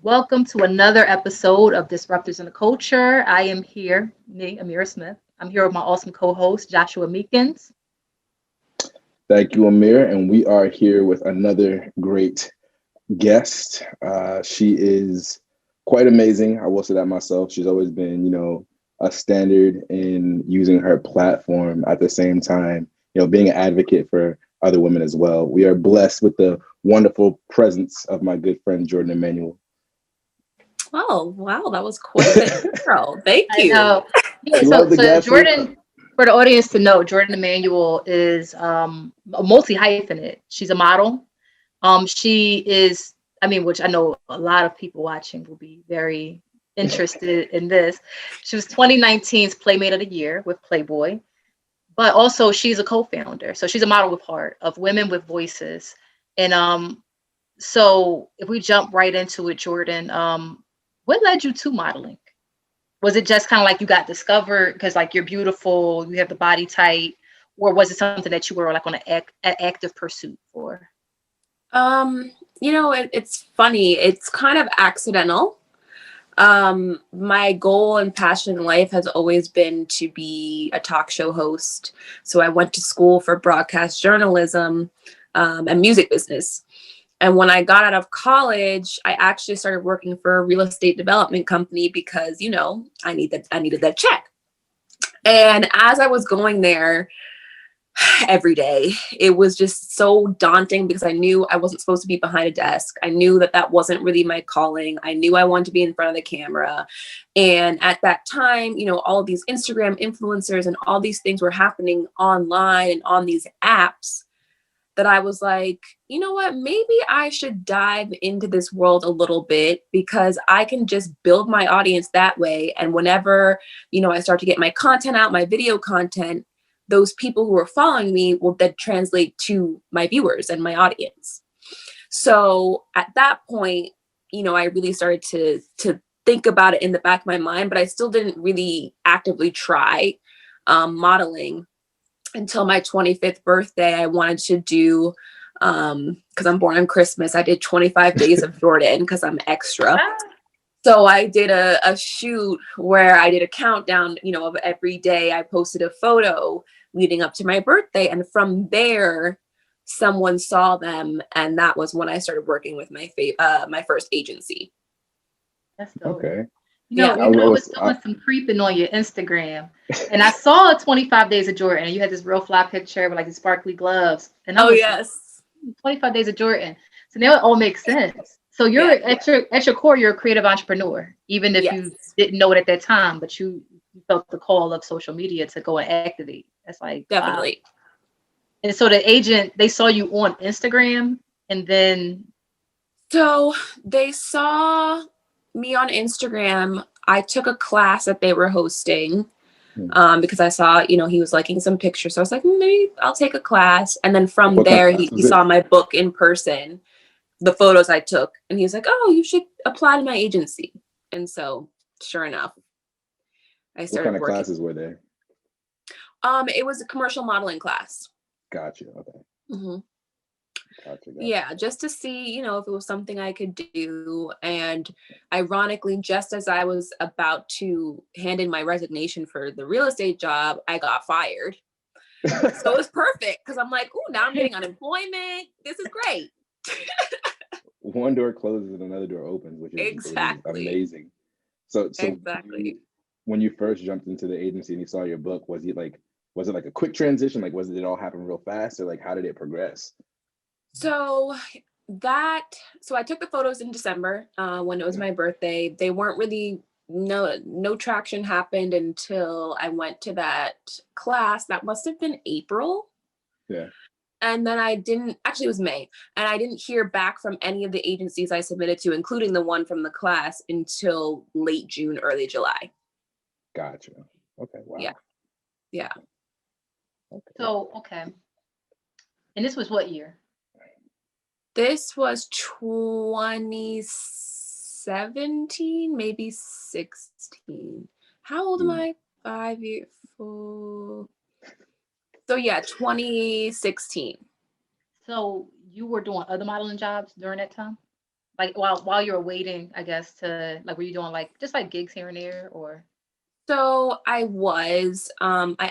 Welcome to another episode of Disruptors in the Culture. I am here, me, Amira Smith. I'm here with my awesome co-host, Joshua Meekins. Thank you, Amir. And we are here with another great guest. She is quite amazing. I will say that myself. She's always been, a standard in using her platform at the same time, being an advocate for other women as well. We are blessed with the wonderful presence of my good friend, Jordan Emanuel. Oh, wow. That was quite the intro. Thank I you. know. Yeah, She so loves the so gas. Jordan, for the audience to know, Jordan Emanuel is a multi-hyphenate. She's a model. She is, which I know a lot of people watching will be very interested in this. She was 2019's Playmate of the Year with Playboy, but also she's a co-founder. So she's a model with heart of Women with Voices. And so if we jump right into it, Jordan, what led you to modeling? Was it just kind of like you got discovered because like you're beautiful, you have the body type, or was it something that you were like on an active pursuit for? It's funny. It's kind of accidental. My goal and passion in life has always been to be a talk show host. So I went to school for broadcast journalism, and music business. And when I got out of college, I actually started working for a real estate development company because, I needed that check. And as I was going there every day, it was just so daunting because I knew I wasn't supposed to be behind a desk. I knew that that wasn't really my calling. I knew I wanted to be in front of the camera. And at that time, all of these Instagram influencers and all these things were happening online and on these apps that I was like, you know what, maybe I should dive into this world a little bit because I can just build my audience that way. And whenever, I start to get my content out, my video content, those people who are following me will then translate to my viewers and my audience. So at that point, I really started to think about it in the back of my mind, but I still didn't really actively try modeling until my 25th birthday. I wanted to do, because I'm born on Christmas, I did 25 days of Jordan because I'm extra. So I did a shoot where I did a countdown, of every day. I posted a photo leading up to my birthday. And from there, someone saw them. And that was when I started working with my first agency. That's dope. Okay. You Yeah. know, I was doing some creeping on your Instagram, and I saw 25 Days of Jordan, and you had this real fly picture with like the sparkly gloves, and I Oh, was like, yes. 25 Days of Jordan. So now it all makes sense. So you're Yeah. at your core, you're a creative entrepreneur, even if you Yes, didn't know it at that time, but you felt the call of social media to go and activate. That's like wow. definitely. And so the agent, they saw you on Instagram, and then So they saw me on Instagram. I took a class that they were hosting, Hmm. because I saw, he was liking some pictures. So I was like, maybe I'll take a class. And then from What kind of there, class he was it? saw my book in person, the photos I took. And he was like, oh, you should apply to my agency. And so sure enough, I What kind started of working. classes were there? It was a commercial modeling class. Gotcha. Okay. hmm Gotcha. Yeah, just to see, if it was something I could do. And ironically, just as I was about to hand in my resignation for the real estate job, I got fired. So it was perfect because I'm like, oh, now I'm getting unemployment. This is great. One door closes and another door opens, which is Exactly. amazing. So Exactly. when you first jumped into the agency and you saw your book, was it like a quick transition? Like was it all happen real fast, or like how did it progress? So so I took the photos in December, when it was Yeah. my birthday. They weren't really, no traction happened until I went to that class. That must have been April. Yeah. And then it was May, and I didn't hear back from any of the agencies I submitted to, including the one from the class, until late June, early July. Gotcha. Okay. Yeah. Wow. Yeah. Okay. so okay. And this was what year? This was 2017, maybe 16. How old am Mm. I? 5 years. So yeah, 2016. So you were doing other modeling jobs during that time? Like while you were waiting, I guess, to like, were you doing like just like gigs here and there, or? So I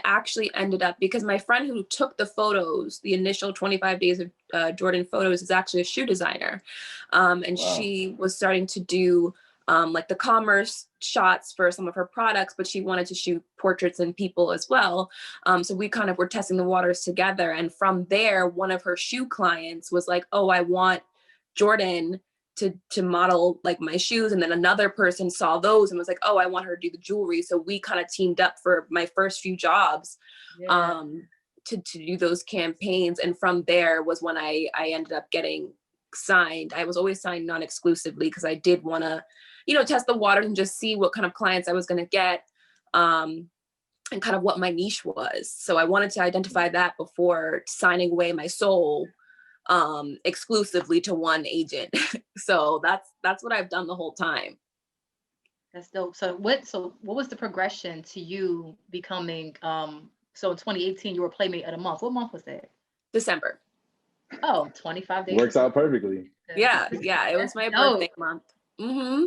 actually ended up, because my friend who took the photos, the initial 25 days of Jordan photos, is actually a shoe designer. And Wow. she was starting to do like the commerce shots for some of her products, but she wanted to shoot portraits and people as well. So we kind of were testing the waters together. And from there, one of her shoe clients was like, oh, I want Jordan to model like my shoes. And then another person saw those and was like, oh, I want her to do the jewelry. So we kind of teamed up for my first few jobs to do those campaigns. And from there was when I ended up getting signed. I was always signed non-exclusively because I did want to, test the waters and just see what kind of clients I was going to get, and kind of what my niche was. So I wanted to identify that before signing away my soul exclusively to one agent. So that's what I've done the whole time. That's dope. So what was the progression to you becoming so in 2018 you were Playmate of the Month. What month was that? December. Oh, 25 days. Works out perfectly. Yeah. It was my birthday month. Mm-hmm.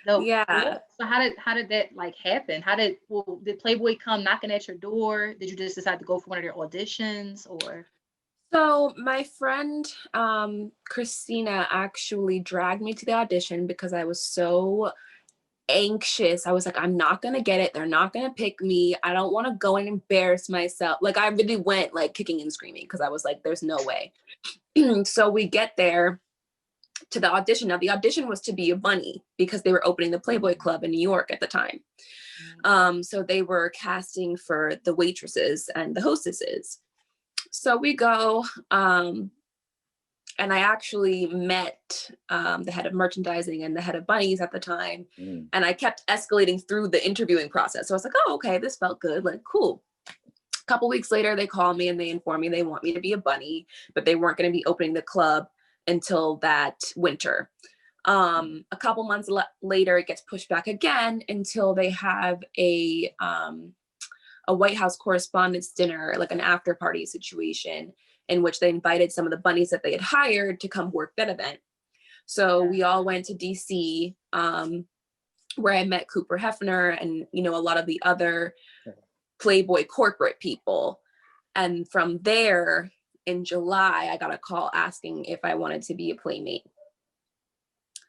So Yeah. So how did that like happen? Did Playboy come knocking at your door? Did you just decide to go for one of their auditions, or? So my friend Christina actually dragged me to the audition because I was so anxious. I was like, I'm not gonna get it. They're not gonna pick me. I don't want to go and embarrass myself. Like, I really went like kicking and screaming because I was like, there's no way. So we get there to the audition. Now the audition was to be a bunny because they were opening the Playboy Club in New York at the time. So they were casting for the waitresses and the hostesses. So we go, and I actually met the head of merchandising and the head of bunnies at the time. And I kept escalating through the interviewing process. So I was like, oh, okay, this felt good. Like, cool. A couple weeks later, they call me and they inform me they want me to be a bunny, but they weren't going to be opening the club until that winter. A couple months later, it gets pushed back again until they have a White House Correspondents' Dinner, like an after party situation, in which they invited some of the bunnies that they had hired to come work that event. So we all went to DC, where I met Cooper Hefner and, a lot of the other Playboy corporate people. And from there, in July, I got a call asking if I wanted to be a Playmate.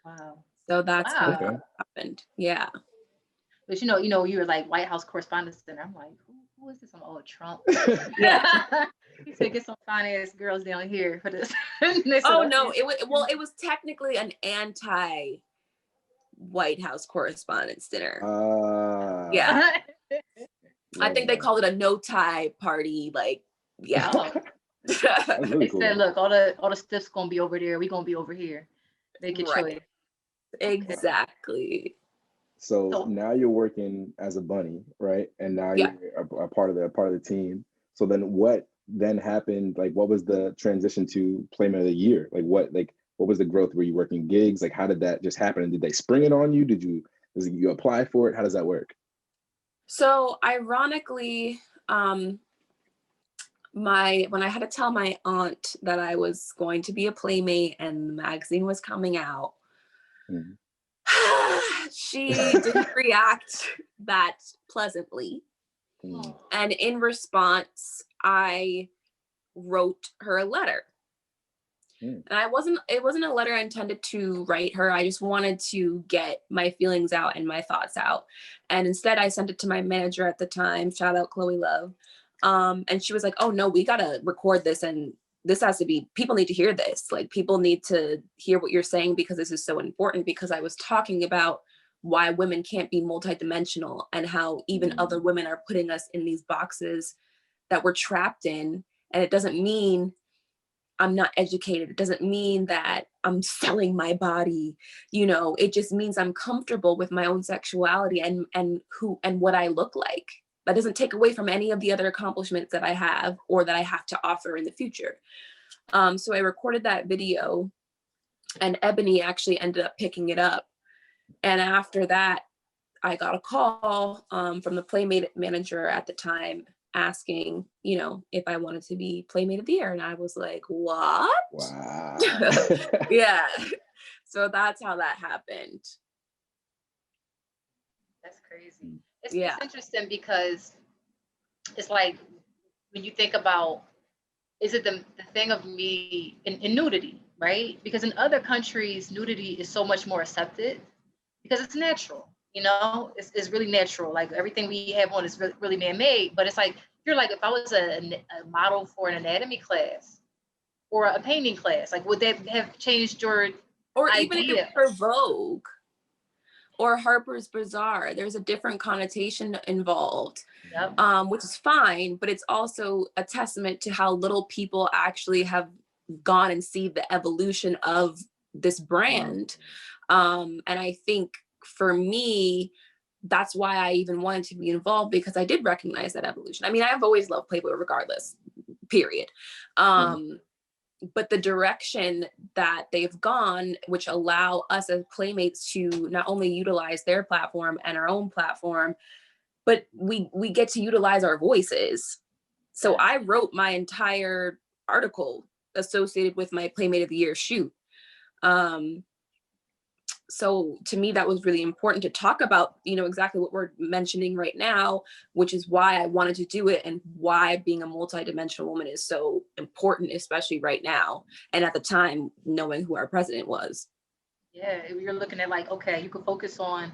Wow. So that's kind of what happened. Yeah. But you were like White House Correspondents' Dinner. I'm like, who is this? Some old Trump. Yeah. He said, get some fine ass girls down here for this. Oh no, it was technically an anti White House Correspondents' Dinner. Yeah. I think they called it a no tie party. Like, yeah. Really They cool. said, look, all the stuff's gonna be over there. We're gonna be over here. Make a choice. Exactly. So now you're working as a bunny, right? And now you're a part of the team. So then what then happened? Like, what was the transition to Playmate of the Year? Like, what was the growth? Were you working gigs? Like, how did that just happen? And did they spring it on you? Did you apply for it? How does that work? So ironically, when I had to tell my aunt that I was going to be a Playmate and the magazine was coming out, she didn't react that pleasantly. And in response, I wrote her a letter. And it wasn't a letter I intended to write her. I just wanted to get my feelings out and my thoughts out. And instead I sent it to my manager at the time, shout out Chloe Love. And she was like, oh no, we got to record this. And this has to be, people need to hear this. Like, people need to hear what you're saying because this is so important, because I was talking about why women can't be multidimensional and how even other women are putting us in these boxes that we're trapped in. And it doesn't mean I'm not educated. It doesn't mean that I'm selling my body. It just means I'm comfortable with my own sexuality and what I look like. That doesn't take away from any of the other accomplishments that I have or that I have to offer in the future. So I recorded that video, and Ebony actually ended up picking it up. And after that, I got a call from the Playmate manager at the time asking, if I wanted to be Playmate of the Year. And I was like, what? Wow. Yeah. So that's how that happened. That's crazy. It's interesting because it's like when you think about, is it the thing of me in nudity, right? Because in other countries, nudity is so much more accepted because it's natural, you know, it's really natural. Like everything we have on is really man-made, but it's like, you're like, if I was a model for an anatomy class or a painting class, like would that have changed your or idea? even if it's for Vogue or Harper's Bazaar, there's a different connotation involved, which is fine, but it's also a testament to how little people actually have gone and see the evolution of this brand. And I think for me, that's why I even wanted to be involved, because I did recognize that evolution. I mean, I've always loved Playboy regardless, period. But the direction that they've gone, which allow us as Playmates to not only utilize their platform and our own platform, but we get to utilize our voices. So I wrote my entire article associated with my Playmate of the Year shoot. So to me, that was really important to talk about, you know, exactly what we're mentioning right now, which is why I wanted to do it and why being a multidimensional woman is so important, especially right now. And at the time, knowing who our president was. Yeah, you're looking at like, okay, you can focus on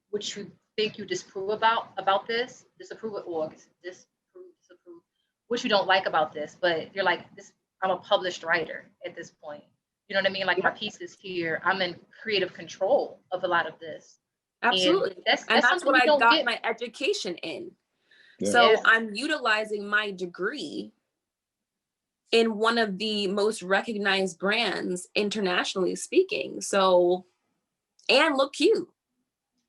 what you think you disapprove about this, disapprove, what you don't like about this, but you're like, I'm a published writer at this point. You know what I mean? Like my pieces here, I'm in creative control of a lot of this. Absolutely. And that's what I got my education in. Yeah. So I'm utilizing my degree in one of the most recognized brands internationally speaking. So, and look cute.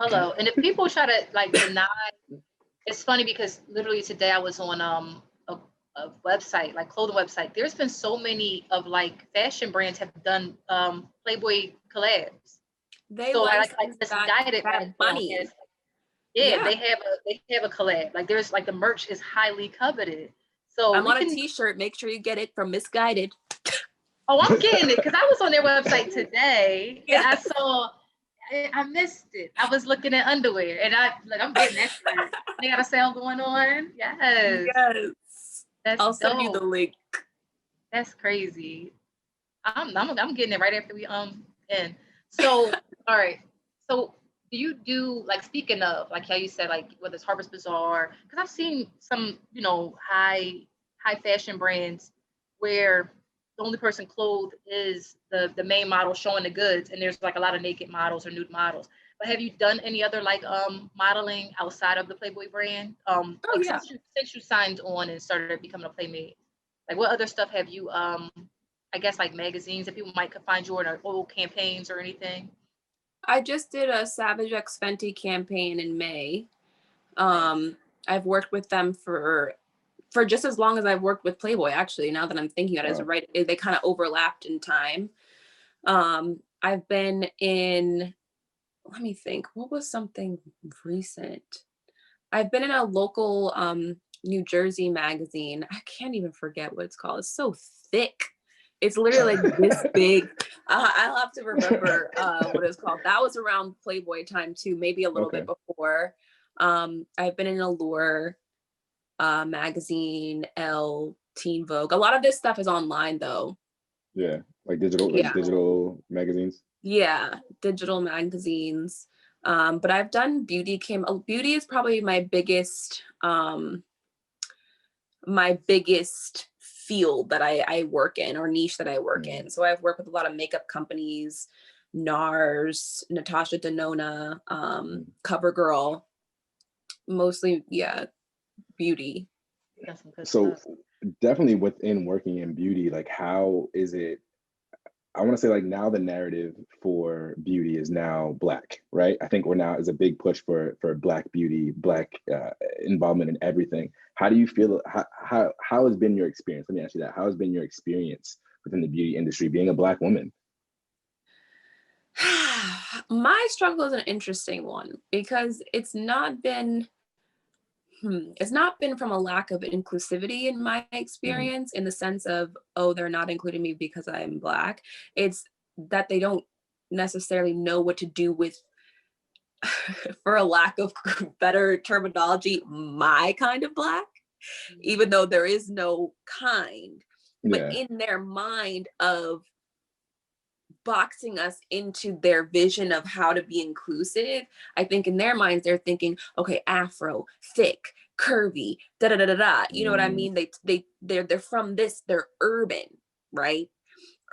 Hello. And if people try to like deny, it's funny because literally today I was on a website, like clothing website. There's been so many of like fashion brands have done Playboy collabs. They so like this guided bunny. They have a collab. Like there's like the merch is highly coveted. So I'm on a t-shirt. Make sure you get it from Misguided. Oh, I'm getting it because I was on their website today and I missed it. I was looking at underwear and I'm getting that shirt. They got a sale going on. Yes. I'll send you the link. That's crazy. I'm getting it right after we end. So all right. So do you do, like, speaking of like how you said, like whether it's Harper's Bazaar, because I've seen some, you know, high fashion brands where the only person clothed is the main model showing the goods, and there's like a lot of naked models or nude models. But have you done any other like modeling outside of the Playboy brand? Since you signed on and started becoming a Playmate, like what other stuff have you I guess like magazines that people might find you in, or old campaigns or anything? I just did a Savage X Fenty campaign in May. I've worked with them for just as long as I've worked with Playboy, actually. Now that I'm thinking about it, right, they kind of overlapped in time. I've been in, let me think, what was something recent? I've been in a local New Jersey magazine. I can't even forget what it's called. It's so thick. It's literally like this big. I'll have to remember what it's called. That was around Playboy time too, maybe a little bit before. I've been in Allure magazine, Elle, Teen Vogue. A lot of this stuff is online though. Yeah, like digital magazines. Yeah, digital magazines. But I've done beauty. Beauty is probably my biggest field that I work in, or niche that I work in. So I've worked with a lot of makeup companies, NARS, Natasha Denona, CoverGirl, mostly, beauty. So definitely within working in beauty, like how is it, I want to say, like, now the narrative for beauty is now Black, right? I think is a big push for Black beauty, Black involvement in everything. How do you feel? How has been your experience? Let me ask you that. How has been your experience within the beauty industry, being a Black woman? My struggle is an interesting one because it's not been from a lack of inclusivity in my experience, in the sense of, oh, they're not including me because I'm Black. It's that they don't necessarily know what to do with, for a lack of better terminology, my kind of black, even though there is no kind. But in their mind of boxing us into their vision of how to be inclusive, I think in their minds they're thinking, okay, Afro, thick, curvy, da da da da da. You know what I mean? They're from this. They're urban, right?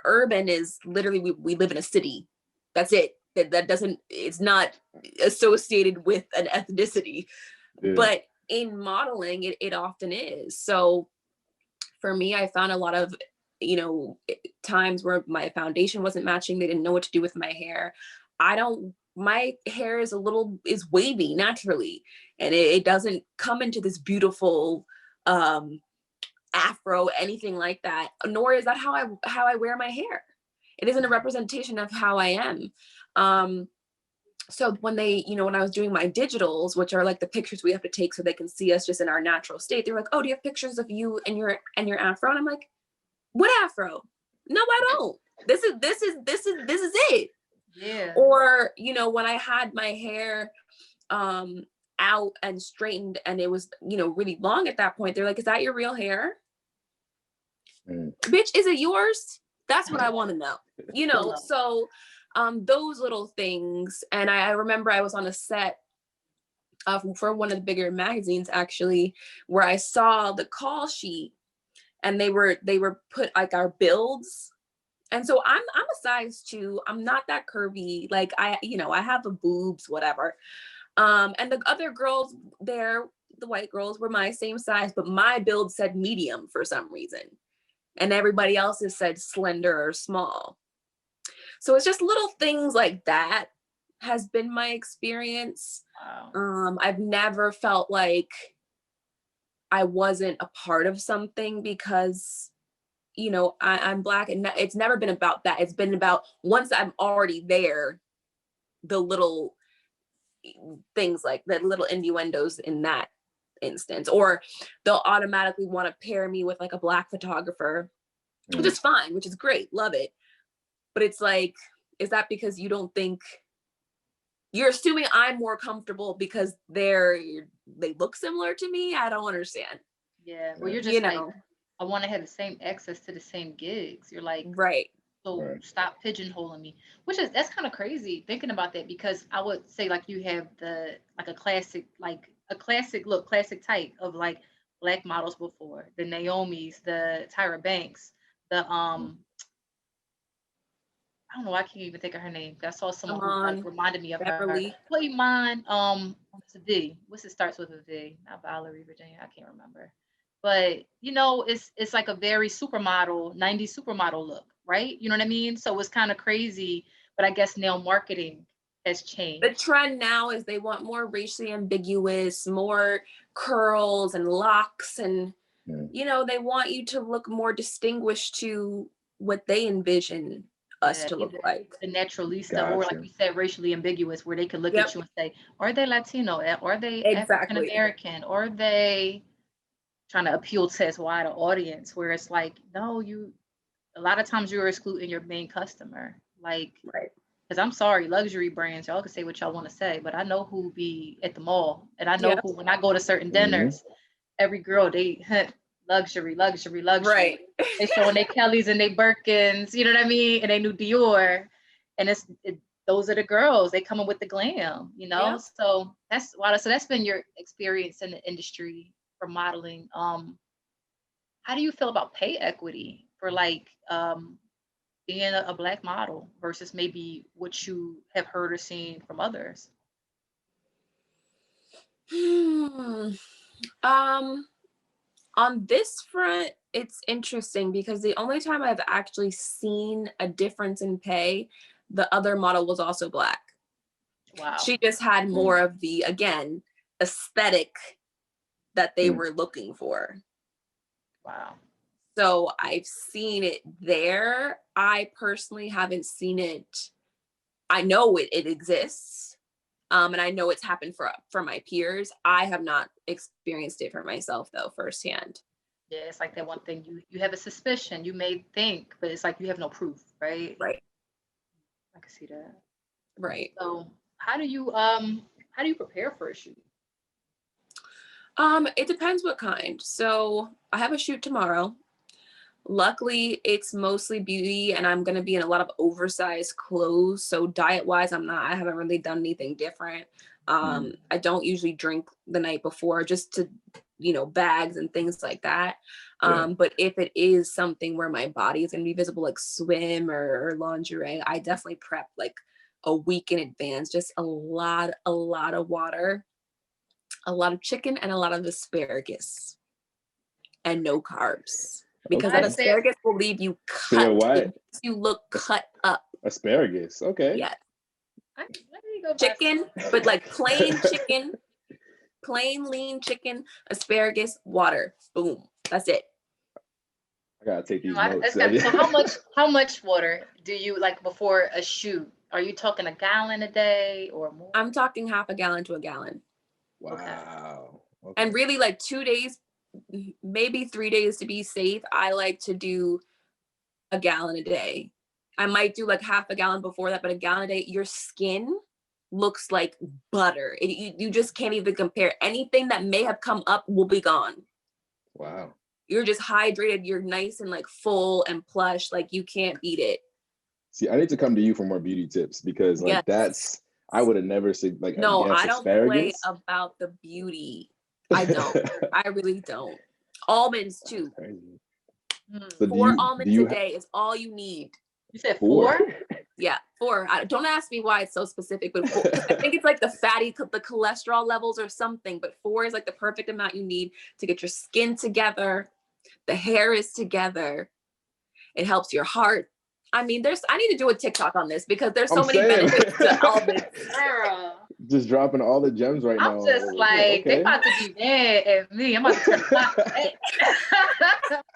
Urban is literally we live in a city. That's it. That doesn't. It's not associated with an ethnicity, but in modeling, it often is. So for me, I found a lot of, times where my foundation wasn't matching. They didn't know what to do with my hair. My hair is wavy naturally, and it doesn't come into this beautiful afro, anything like that, nor is that how I wear my hair. It isn't a representation of how I am. So when when I was doing my digitals, which are like the pictures we have to take so they can see us just in our natural state, they're like, oh, do you have pictures of you and your afro? And I'm like, what afro? No, I don't. This is it. Yeah. Or, when I had my hair out and straightened and it was, really long at that point, they're like, is that your real hair? Bitch, is it yours? That's what I want to know. So those little things. And I remember I was on a set for one of the bigger magazines, actually, where I saw the call sheet and they were put like our builds. And so I'm a size 2. I'm not that curvy. Like I have the boobs, whatever. And the other girls there, the white girls, were my same size, but my build said medium for some reason. And everybody else's said slender or small. So it's just little things like that has been my experience. Wow. I've never felt like I wasn't a part of something because, I'm Black, and it's never been about that. It's been about once I'm already there, the little things like the little innuendos in that instance, or they'll automatically want to pair me with like a Black photographer, which is fine, which is great. Love it. But it's like, is that because you don't think you're assuming I'm more comfortable because they look similar to me? I don't understand. Yeah. Well, you're just like, I want to have the same access to the same gigs. You're like, right. So stop pigeonholing me, that's kind of crazy thinking about that, because I would say like you have a classic look, classic type of like Black models before, the Naomis, the Tyra Banks, the I don't know, I can't even think of her name. I saw someone who reminded me of Beverly. her. Playman, it's a V. It starts with a V? Not Valerie, Virginia. I can't remember. But it's like a very supermodel, 90s supermodel look, right? You know what I mean? So it's kind of crazy, but I guess now marketing has changed. The trend now is they want more racially ambiguous, more curls and locks, and they want you to look more distinguished to what they envision us to look like. The naturalista, or like you said, racially ambiguous, where they could look at you and say, are they Latino? Are they African American? Or are they trying to appeal to as wide an audience? Where it's like, no, a lot of times you're excluding your main customer. Like, because I'm sorry, luxury brands, y'all can say what y'all want to say, but I know who be at the mall, and I know who, when I go to certain dinners, every girl, they luxury. Right. They showing their Kellys and their Birkins, you know what I mean? And they new Dior. And those are the girls. They coming with the glam, So that's why. So that's been your experience in the industry for modeling. How do you feel about pay equity for like being a Black model versus maybe what you have heard or seen from others? On this front, it's interesting because the only time I've actually seen a difference in pay, the other model was also Black. Wow. She just had more of the, again, aesthetic that they were looking for. Wow. So I've seen it there. I personally haven't seen it. I know it exists. And I know it's happened for my peers. I have not experienced it for myself, though, firsthand. Yeah, it's like that one thing. You have a suspicion. You may think, but it's like you have no proof, right? Right. I can see that. Right. So how do you prepare for a shoot? It depends what kind. So I have a shoot tomorrow. Luckily, it's mostly beauty, and I'm gonna be in a lot of oversized clothes. So diet-wise, I haven't really done anything different. I don't usually drink the night before, just to, bags and things like that. But if it is something where my body is gonna be visible, like swim or lingerie, I definitely prep like a week in advance. Just a lot of water, a lot of chicken, and a lot of asparagus, and no carbs. Because Okay. that asparagus will leave you So you're cut. what? It makes you look cut up. Asparagus. Okay. Yes. I need to go buy Chicken, some. but like plain chicken, plain lean chicken, asparagus, water. Boom. That's it. I gotta take these No, notes. so how much water do you like before a shoot? Are you talking a gallon a day or more? I'm talking half a gallon to a gallon. Wow. Okay. And really like 2 days, maybe 3 days to be safe. I like to do a gallon a day. I might do like half a gallon before that, but a gallon a day, your skin looks like butter. You just can't even compare. Anything that may have come up will be gone. Wow. You're just hydrated. You're nice and like full and plush. Like you can't beat it. See, I need to come to you for more beauty tips because like I would have never said like No, guess I don't play asparagus. about the beauty. I don't. I really don't. Almonds too. So 4 almonds a day is all you need. You said 4? Yeah, 4. Don't ask me why it's so specific, but 4, I think it's like the cholesterol levels or something, but 4 is like the perfect amount you need to get your skin together. The hair is together. It helps your heart. I mean, I need to do a TikTok on this because there's so many benefits to almonds. Just dropping all the gems right now. I'm just like, they about to be mad at me. I'm about to turn back.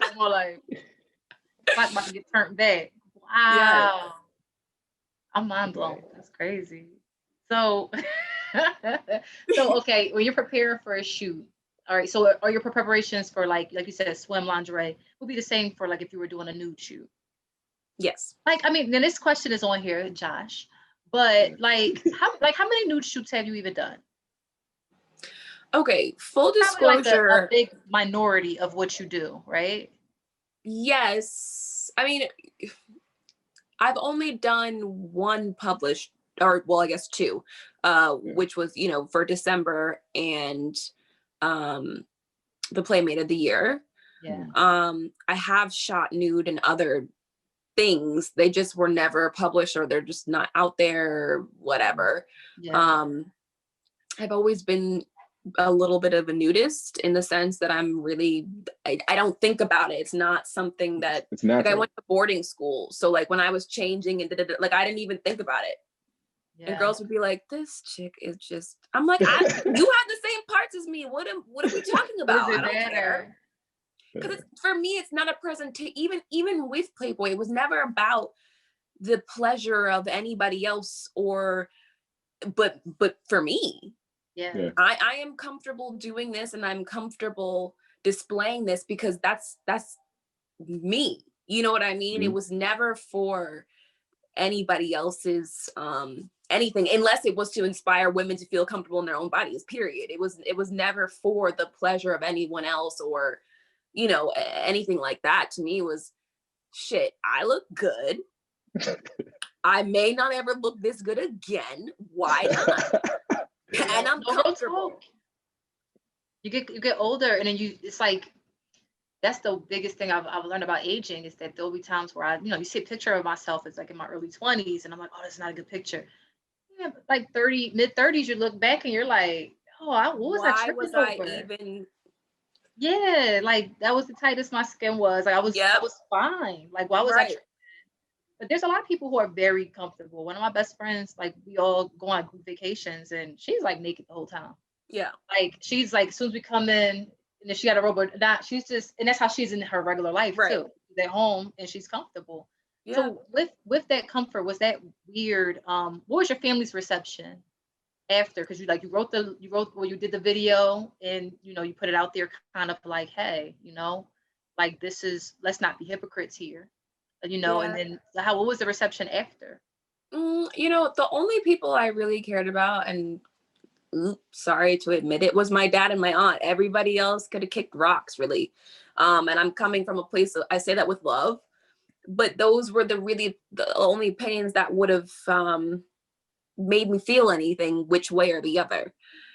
I'm more like, I'm about to get turned back. Wow. Yes. I'm mind blown. Okay. That's crazy. So, okay, when you're preparing for a shoot, all right, so are your preparations for like you said, swim lingerie would be the same for like if you were doing a nude shoot? Yes. Like, I mean, then this question is on here, Josh, but like how many nude shoots have you even done? Okay, full disclosure. Like a big minority of what you do, right? Yes. I mean, I've only done one published, or well, I guess 2, which was, for December and the Playmate of the Year. Yeah. I have shot nude and other things. They just were never published, or they're just not out there, or whatever. Yeah. I've always been a little bit of a nudist in the sense that I'm really, I don't think about it. It's not something that, it's natural. Like I went to boarding school. So like when I was changing and like, I didn't even think about it. Yeah. And girls would be like, this chick is just, I'm like, you have the same parts as me. What are we talking about? I don't care. Because for me, it's not a presentation. Even with Playboy, it was never about the pleasure of anybody else but for me. Yeah. I am comfortable doing this, and I'm comfortable displaying this because that's me. You know what I mean? Mm-hmm. It was never for anybody else's anything, unless it was to inspire women to feel comfortable in their own bodies, period. It was never for the pleasure of anyone else or anything like that. To me, it was shit. I look good. I may not ever look this good again. Why not? And I'm comfortable. You get older, and then it's like that's the biggest thing I've learned about aging is that there'll be times where you see a picture of myself as like in my early 20s, and I'm like, oh, that's not a good picture. Yeah, like mid 30s, you look back and you're like, oh, what was I tripping over? Yeah, like that was the tightest my skin was. Like I was fine. Like why was I tripping? But there's a lot of people who are very comfortable. One of my best friends, like we all go on group vacations, and she's like naked the whole time. Yeah. Like she's like, as soon as we come in, and then she got a robot, she's just, and that's how she's in her regular life too. She's at home and she's comfortable. Yeah. So with that comfort, was that weird? What was your family's reception after? Because you did the video and you put it out there kind of like, hey, like let's not be hypocrites here. And then what was the reception after? You know, the only people I really cared about, and sorry to admit it, was my dad and my aunt. Everybody else could have kicked rocks, really. And I'm coming from a place of, I say that with love, but those were the only opinions that would have made me feel anything which way or the other.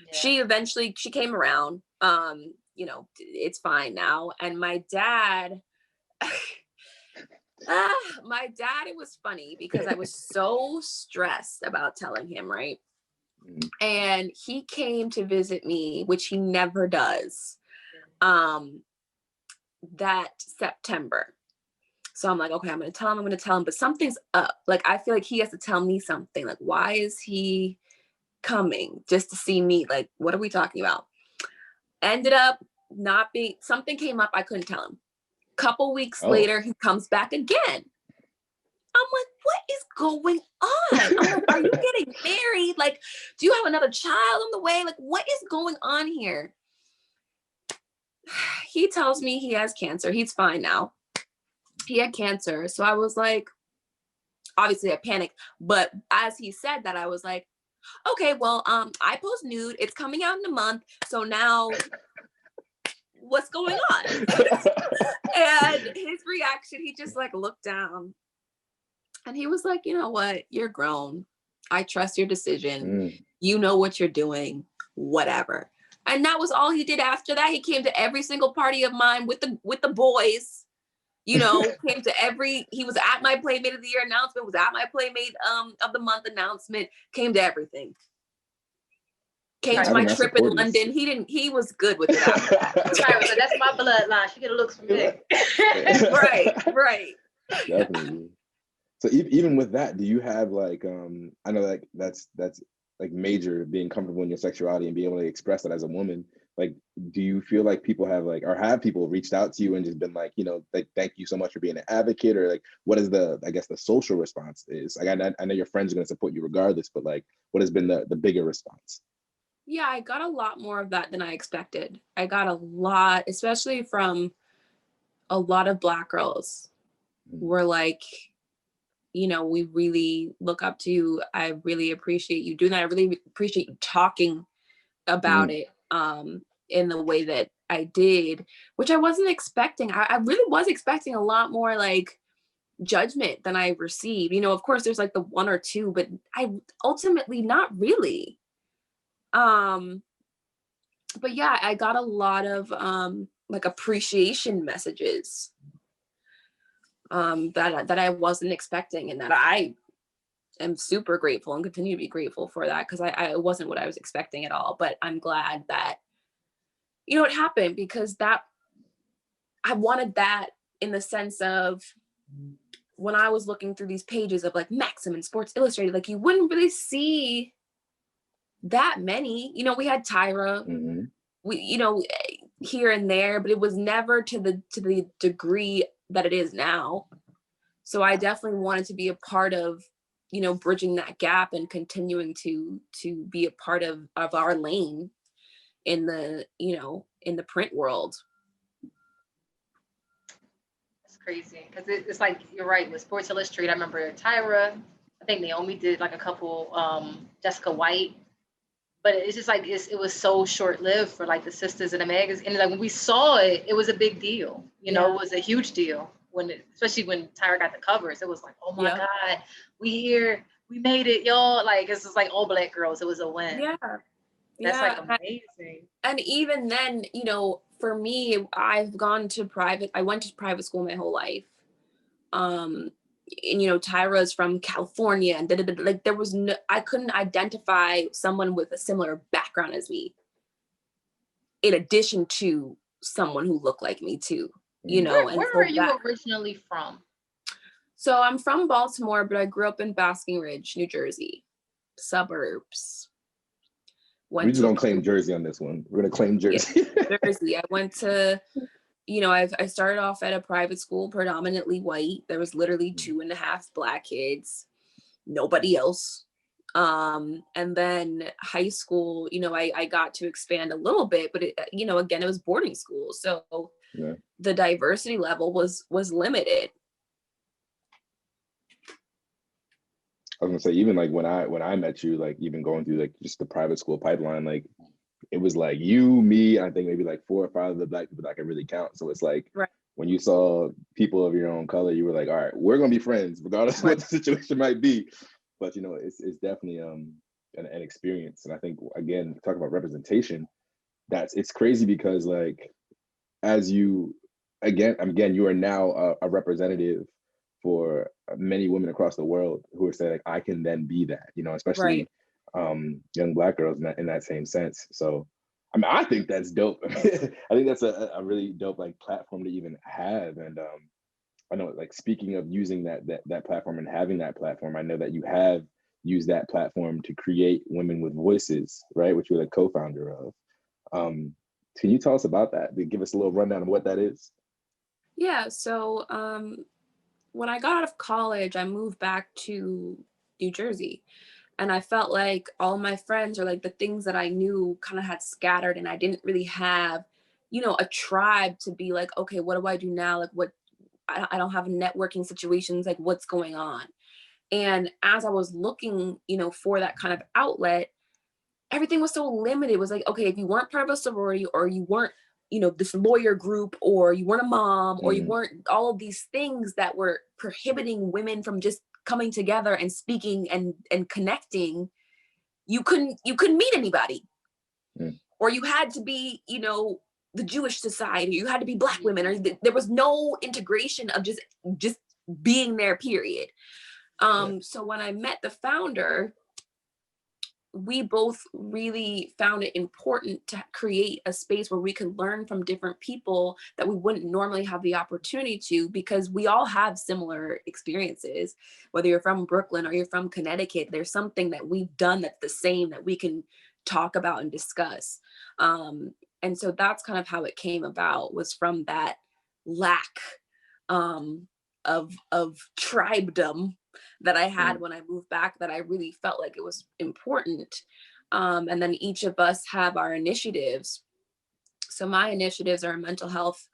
Yeah. She came around. You know, it's fine now. And my dad, it was funny because I was so stressed about telling him, right? And he came to visit me, which he never does, that September. So I'm like, okay, I'm going to tell him, but something's up. Like, I feel like he has to tell me something. Like, why is he coming just to see me? Like, what are we talking about? Ended up not being, something came up. I couldn't tell him. Couple weeks later, he comes back again. I'm like, what is going on? I'm like, are you getting married? Like, do you have another child on the way? Like, what is going on here? He tells me he has cancer. He's fine now. He had cancer. So I was like, obviously I panicked. But as he said that, I was like, okay, well, I post nude. It's coming out in a month. So now what's going on? And his reaction, he just like looked down and he was like, you know what? You're grown. I trust your decision. You know what you're doing, whatever. And that was all he did after that. He came to every single party of mine with the boys, you know, he was at my Playmate of the Year announcement, was at my Playmate of the Month announcement, came to everything. Came to my trip in London. He was good with it. Right, so that's my bloodline. She get a looks from there. Right. Definitely. So even with that, do you have like, I know like that's like major, being comfortable in your sexuality and being able to express that as a woman. Like, do you feel like people have like, or have people reached out to you and just been like, you know, like, thank you so much for being an advocate, or like, what is the, I guess the social response is? Like, I know your friends are going to support you regardless, but like, what has been the bigger response? Yeah, I got a lot more of that than I expected. I got a lot, especially from a lot of Black girls who were like, you know, we really look up to you. I really appreciate you doing that. I really appreciate you talking about it in the way that I did, which I wasn't expecting. I really was expecting a lot more like judgment than I received. You know, of course there's like the one or two, but I ultimately not really. But yeah, I got a lot of like appreciation messages that I wasn't expecting, and that I am super grateful and continue to be grateful for that, because it wasn't what I was expecting at all. But I'm glad that, you know, it happened, because that I wanted that, in the sense of when I was looking through these pages of like Maxim and Sports Illustrated, like you wouldn't really see that many. You know, we had Tyra, we, you know, here and there, but it was never to the degree that it is now. So I definitely wanted to be a part of, you know, bridging that gap and continuing to be a part of our lane in the, you know, in the print world. That's crazy, because it's like, you're right, with Sports Illustrated, I remember Tyra, I think Naomi did like a couple, Jessica White, but it's just like, it was so short-lived for like the sisters in the magazine. And like when we saw it, it was a big deal, you know. It was a huge deal especially when Tyra got the covers. It was like, oh my God, we here, we made it, y'all. Like, it's just like all Black girls, it was a win. That's like amazing. And even then, you know, for me, I went to private school my whole life. And, you know, Tyra's from California, and like there was I couldn't identify someone with a similar background as me, in addition to someone who looked like me too, you know. Where are you originally from? So I'm from Baltimore, but I grew up in Basking Ridge, New Jersey, suburbs. We're just gonna claim Jersey on this one. We're gonna claim Jersey. Yeah, Jersey. I went to, you know, I started off at a private school, predominantly white. There was literally 2.5 Black kids, nobody else. And then high school, you know, I got to expand a little bit, but it, you know, again, it was boarding school, so the diversity level was limited. I was gonna say, even like when I met you, like even going through like just the private school pipeline, like it was like you, me, I think maybe like 4 or 5 of the Black people that I can really count. So it's like Right. when you saw people of your own color, you were like, all right, we're gonna be friends, regardless of what the situation might be. But you know, it's definitely an experience. And I think again, talk about representation, it's crazy because like as you again, you are now a representative for many women across the world who are saying like, I can then be that, you know, especially Right. young Black girls in that same sense. So I mean, I think that's dope. I think that's a really dope like platform to even have. And I know like speaking of using that platform and having that platform, I know that you have used that platform to create Women with Voices, right? Which you're the co-founder of. Can you tell us about that? Give us a little rundown of what that is. Yeah. So when I got out of college, I moved back to New Jersey. And I felt like all my friends, or like the things that I knew, kind of had scattered, and I didn't really have, you know, a tribe to be like, okay, what do I do now? Like, what, I don't have networking situations, like what's going on. And as I was looking, you know, for that kind of outlet, everything was so limited. It was like, okay, if you weren't part of a sorority, or you weren't, you know, this lawyer group, or you weren't a mom, or you weren't all of these things that were prohibiting women from just coming together and speaking and connecting, you couldn't meet anybody. Or you had to be, you know, the Jewish society, you had to be Black women, or there was no integration of just being there, period. So when I met the founder, we both really found it important to create a space where we could learn from different people that we wouldn't normally have the opportunity to, because we all have similar experiences. Whether you're from Brooklyn or you're from Connecticut, there's something that we've done that's the same that we can talk about and discuss. And so that's kind of how it came about, was from that lack of tribedom that I had when I moved back, that I really felt like it was important. And then each of us have our initiatives. So my initiatives are mental health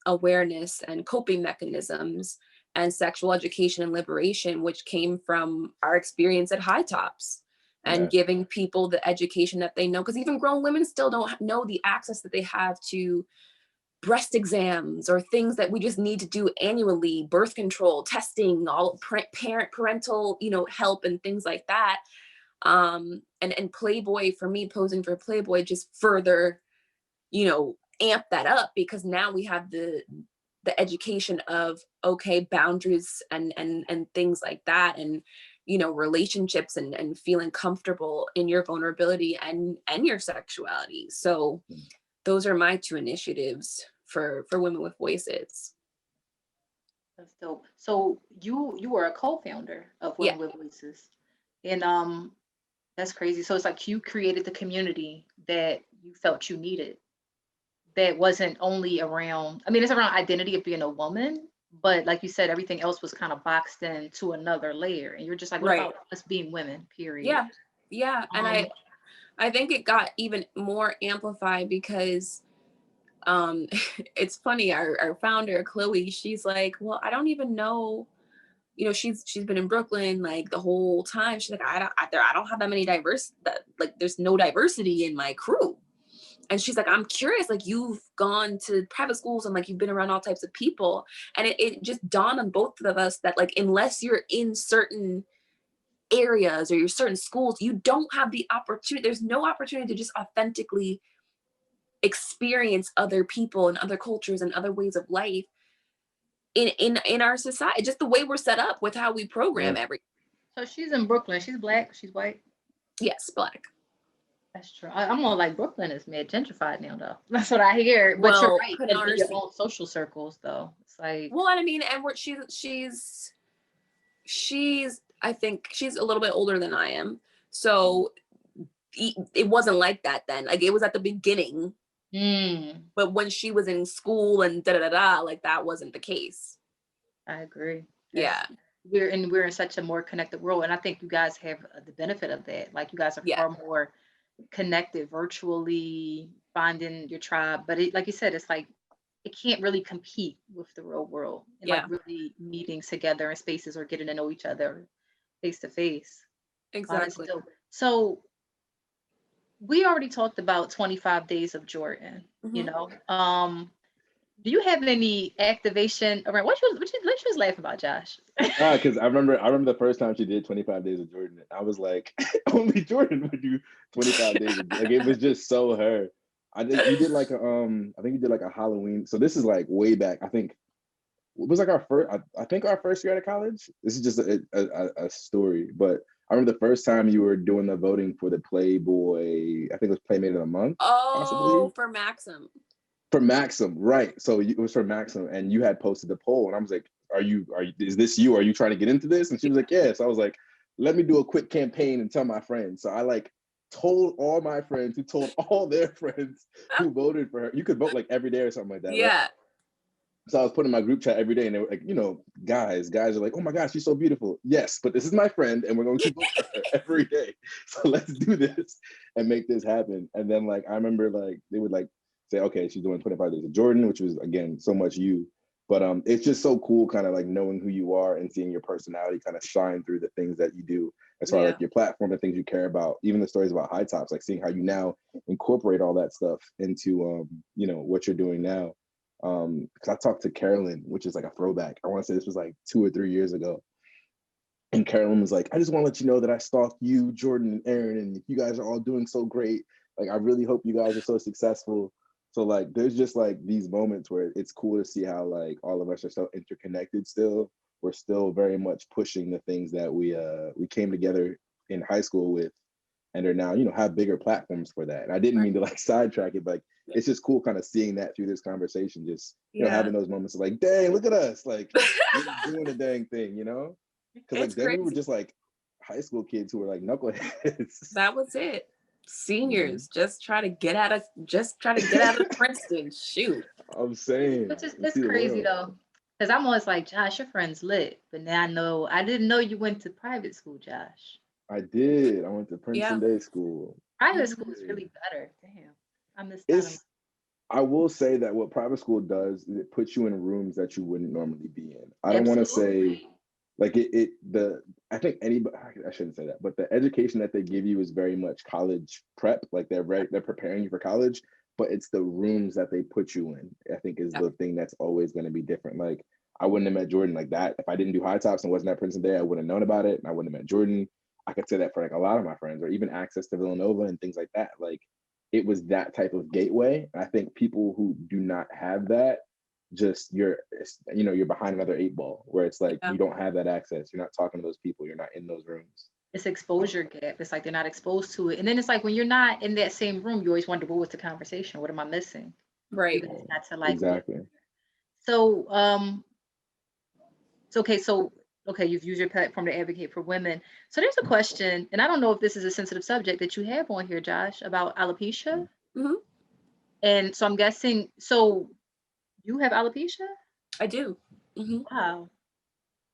awareness and coping mechanisms, and sexual education and liberation, which came from our experience at High Tops, and giving people the education that they know. Because even grown women still don't know the access that they have to breast exams, or things that we just need to do annually, birth control, testing, all parental, you know, help and things like that. And Playboy, for me, posing for Playboy just further, you know, amp that up, because now we have the education of, okay, boundaries and things like that, and, you know, relationships, and feeling comfortable in your vulnerability and your sexuality. So those are my 2 initiatives for Women with Voices. That's dope. So you were a co-founder of Women with Voices, and that's crazy. So it's like you created the community that you felt you needed. That wasn't only around. I mean, it's around identity of being a woman, but like you said, everything else was kind of boxed into another layer, and you're just like, what about us being women? Period. Yeah. And I think it got even more amplified because it's funny, our founder Chloe, she's like, well, I don't even know, you know, she's been in Brooklyn like the whole time. She's like, I don't have that many like there's no diversity in my crew. And she's like, I'm curious, like you've gone to private schools and like you've been around all types of people. And it just dawned on both of us that like, unless you're in certain areas or your certain schools, you don't have the opportunity. There's no opportunity to just authentically experience other people and other cultures and other ways of life in our society, just the way we're set up with how we program everything. So she's in Brooklyn. She's Black. She's white. Yes, Black. That's true. I'm more like Brooklyn is made gentrified now, though. That's what I hear. But you're right. In your own social circles, though, it's like. Well, and I mean, and she's I think she's a little bit older than I am, so it wasn't like that then. Like it was at the beginning. But when she was in school and like that wasn't the case. I agree. Yeah. We're in such a more connected world, and I think you guys have the benefit of that. Like you guys are far more connected virtually, finding your tribe. But like you said, it's like it can't really compete with the real world, and like really meeting together in spaces or getting to know each other. face to face. That's Exactly. dope. So we already talked about 25 days of Jordan, you Mhm. know. Do you have any activation around what you was laughing about, Josh? Because I remember the first time she did 25 days of Jordan. I was like, only Jordan would do 25 days of like it was just so her. I think you did like a I think you did like a Halloween. So this is like way back. I think it was like our first. I think our first year out of college. This is just a story, but I remember the first time you were doing the voting for the Playboy. I think it was Playmate of the Month, Oh, possibly. for Maxim. For Maxim, right? So it was for Maxim, and you had posted the poll, and I was like, "Are you? Is this you? Are you trying to get into this?" And she was like, "Yes." Yeah. So I was like, "Let me do a quick campaign and tell my friends." So I like told all my friends, who told all their friends who voted for her. You could vote like every day or something like that, right? Yeah. So I was putting in my group chat every day, and they were like, guys are like, "Oh my gosh, she's so beautiful." Yes, but this is my friend, and we're going to vote for her every day. So let's do this and make this happen. And then like I remember like they would like say, "Okay, she's doing 25 days of Jordan," which was again so much you. But it's just so cool, kind of like knowing who you are and seeing your personality kind of shine through the things that you do, as far as like your platform, the things you care about, even the stories about High Tops, like seeing how you now incorporate all that stuff into what you're doing now. Because I talked to Carolyn, which is like a throwback. I want to say this was like 2 or 3 years ago. And Carolyn was like, "I just want to let you know that I stalked you, Jordan, and Aaron, and you guys are all doing so great. Like, I really hope you guys are so successful." So like, there's just like these moments where it's cool to see how like all of us are so interconnected still. We're still very much pushing the things that we came together in high school with, and are now, have bigger platforms for that. And I didn't mean to like sidetrack it, but like, it's just cool kind of seeing that through this conversation, just, having those moments of like, dang, look at us, like really doing the dang thing, Because like then crazy. we were just like high school kids who were like knuckleheads. That was it. Seniors, just try to get out of Princeton. Shoot. I'm saying. It's crazy though. Because I'm always like, Josh, your friend's lit. But now I didn't know you went to private school, Josh. I did. I went to Princeton Day School. Private school is really better. Damn. I missed out. I will say that what private school does is it puts you in rooms that you wouldn't normally be in. I don't want to say like I think anybody, I shouldn't say that, but the education that they give you is very much college prep. Like they're preparing you for college, but it's the rooms that they put you in, I think, is the thing that's always going to be different. Like I wouldn't have met Jordan like that. If I didn't do High Tops and wasn't at Princeton Day, I wouldn't have known about it. And I wouldn't have met Jordan. I could say that for like a lot of my friends, or even access to Villanova and things like that. Like it was that type of gateway. I think people who do not have that, just you're behind another 8 ball, where it's like you don't have that access. You're not talking to those people. You're not in those rooms. It's exposure gap. It's like they're not exposed to it. And then it's like when you're not in that same room, you always wonder, what was the conversation? What am I missing? Right. That's like exactly. So okay, you've used your platform to advocate for women. So there's a question, and I don't know if this is a sensitive subject that you have on here, Josh, about alopecia. Mm-hmm. And so I'm guessing, so you have alopecia? I do. Mm-hmm. Wow.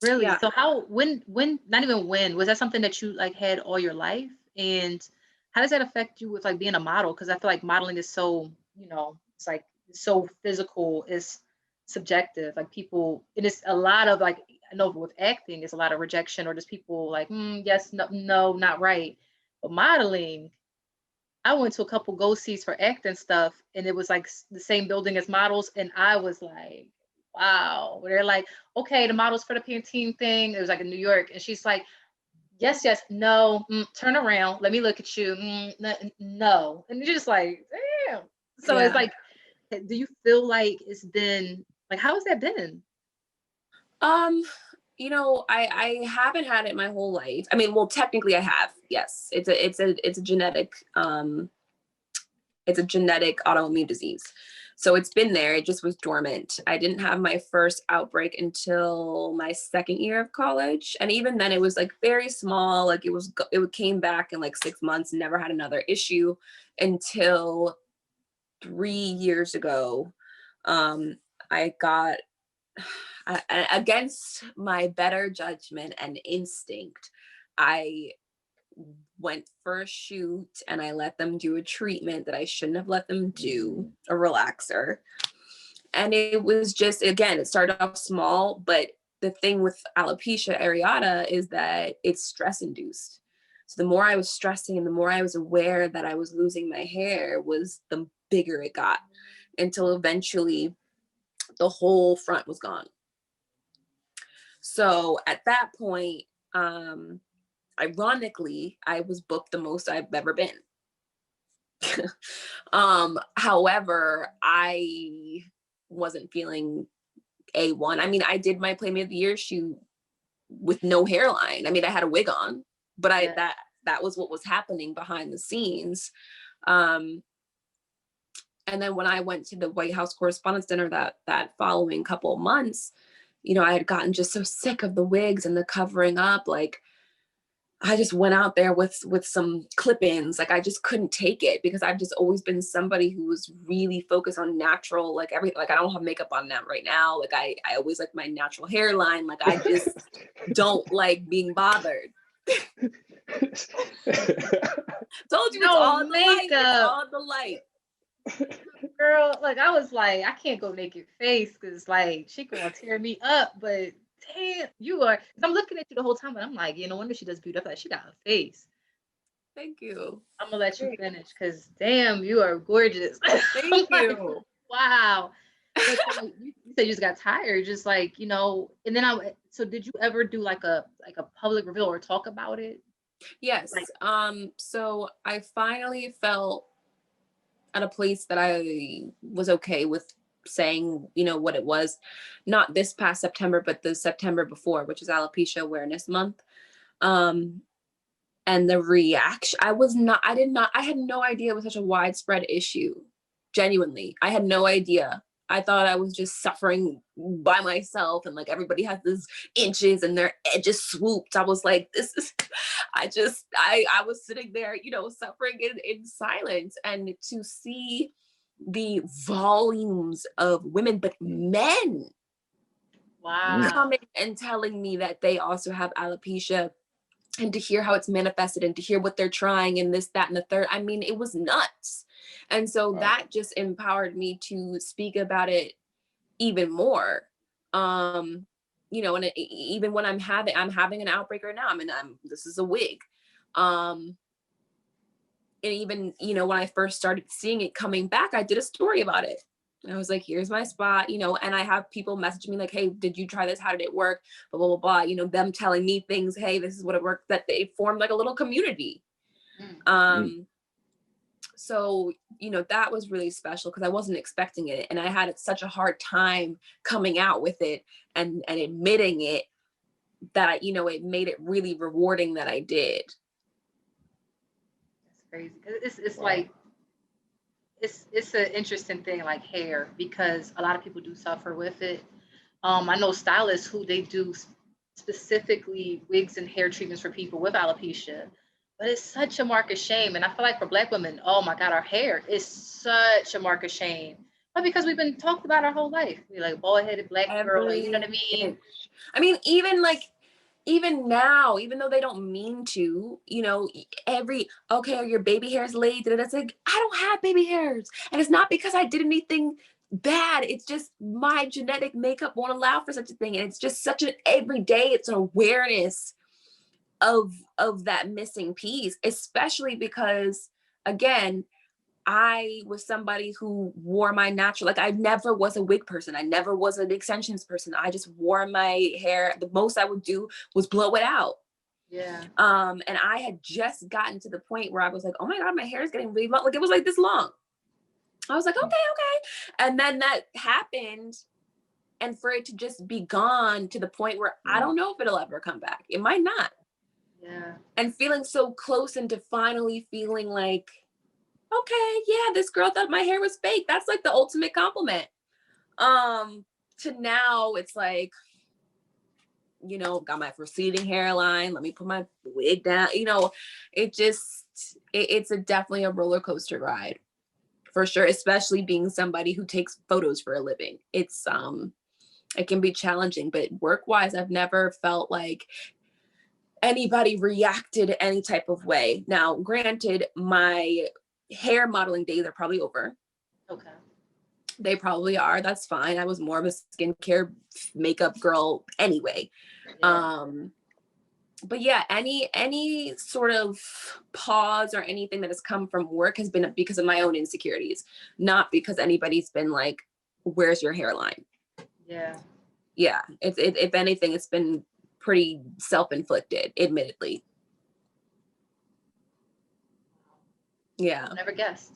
Really? Yeah. So when, not even when, was that something that you like had all your life? And how does that affect you with like being a model? Because I feel like modeling is so, it's like so physical, it's subjective. Like people, and it's a lot of like, I know with acting, it's a lot of rejection or just people like, yes, no, not right. But modeling, I went to a couple go sees for acting stuff, and it was like the same building as models, and I was like, wow. They're like, okay, the models for the Pantene thing. It was like in New York, and she's like, yes, no, turn around, let me look at you, no, and you're just like, damn. So it's like, do you feel like it's been like, how has that been? I haven't had it my whole life. I mean, well, technically I have. Yes. It's a genetic autoimmune disease. So it's been there. It just was dormant. I didn't have my first outbreak until my second year of college. And even then it was like very small. Like it came back in like 6 months, never had another issue until 3 years ago. I got against my better judgment and instinct, I went for a shoot and I let them do a treatment that I shouldn't have let them do, a relaxer. And it was just, again, it started off small, but the thing with alopecia areata is that it's stress induced. So the more I was stressing and the more I was aware that I was losing my hair was the bigger it got, until eventually the whole front was gone. So at that point, ironically, I was booked the most I've ever been. However, I wasn't feeling A1. I mean, I did my Playmate of the Year shoot with no hairline. I mean, I had a wig on, but that was what was happening behind the scenes. And then when I went to the White House Correspondents' Dinner that following couple of months, you know, I had gotten just so sick of the wigs and the covering up. Like, I just went out there with some clip-ins. Like, I just couldn't take it, because I've just always been somebody who was really focused on natural, like everything. Like, I don't have makeup on that right now. Like, I always like my natural hairline. Like, I just don't like being bothered. Told you, it's all the light. It's all the light. Girl, like, I was like, I can't go naked face, because like she gonna tear me up. But damn, you are. Cause I'm looking at you the whole time, but I'm like, no wonder she does beauty. I thought she got a face. Thank you. I'm gonna let you finish, because damn, you are gorgeous. Thank you. Wow. But you said you just got tired, just like, and then so did you ever do like a public reveal or talk about it? Yes. So I finally felt at a place that I was okay with saying, what it was, not this past September, but the September before, which is Alopecia Awareness Month. And the reaction, I had no idea it was such a widespread issue. Genuinely, I had no idea. I thought I was just suffering by myself, and like everybody has these inches and their edges swooped. I was like, I was sitting there, suffering in silence. And to see the volumes of women, but men, coming and telling me that they also have alopecia, and to hear how it's manifested, and to hear what they're trying, and this, that, and the third. I mean, it was nuts. And so that just empowered me to speak about it even more. And even when I'm having an outbreak right now, this is a wig. And even, when I first started seeing it coming back, I did a story about it. And I was like, here's my spot, and I have people message me like, hey, did you try this? How did it work? Blah, blah, blah, blah. Them telling me things, hey, this is what it worked, that they formed like a little community. So, that was really special, because I wasn't expecting it. And I had such a hard time coming out with it and admitting it, that it made it really rewarding that I did. That's crazy. It's like, it's an interesting thing, like hair, because a lot of people do suffer with it. I know stylists who they do specifically wigs and hair treatments for people with alopecia, but it's such a mark of shame. And I feel like for Black women, oh my God, our hair is such a mark of shame. But because we've been talked about our whole life, we like bald-headed Black girl, like, you know what I mean? I mean, even now, even though they don't mean to, are your baby hairs laid? It's like, I don't have baby hairs. And it's not because I did anything bad. It's just my genetic makeup won't allow for such a thing. And it's just such an everyday, it's an awareness of that missing piece, especially because, again, I was somebody who wore my natural, like I never was a wig person. I never was an extensions person. I just wore my hair. The most I would do was blow it out. Yeah. And I had just gotten to the point where I was like, oh my God, my hair is getting really long. Like, it was like this long. I was like, okay. And then that happened. And for it to just be gone to the point where I don't know if it'll ever come back. It might not. Yeah. And feeling so close into finally feeling like, okay, yeah, this girl thought my hair was fake. That's like the ultimate compliment. To now it's like, got my receding hairline. Let me put my wig down. It's definitely a roller coaster ride for sure, especially being somebody who takes photos for a living. It can be challenging, but work-wise, I've never felt like anybody reacted any type of way. Now, granted, my hair modeling days are probably over. Okay. They probably are. That's fine. I was more of a skincare makeup girl anyway. Yeah. But yeah, any sort of pause or anything that has come from work has been because of my own insecurities, not because anybody's been like, where's your hairline? Yeah. Yeah. If anything, it's been pretty self-inflicted, admittedly. Yeah. I never guessed.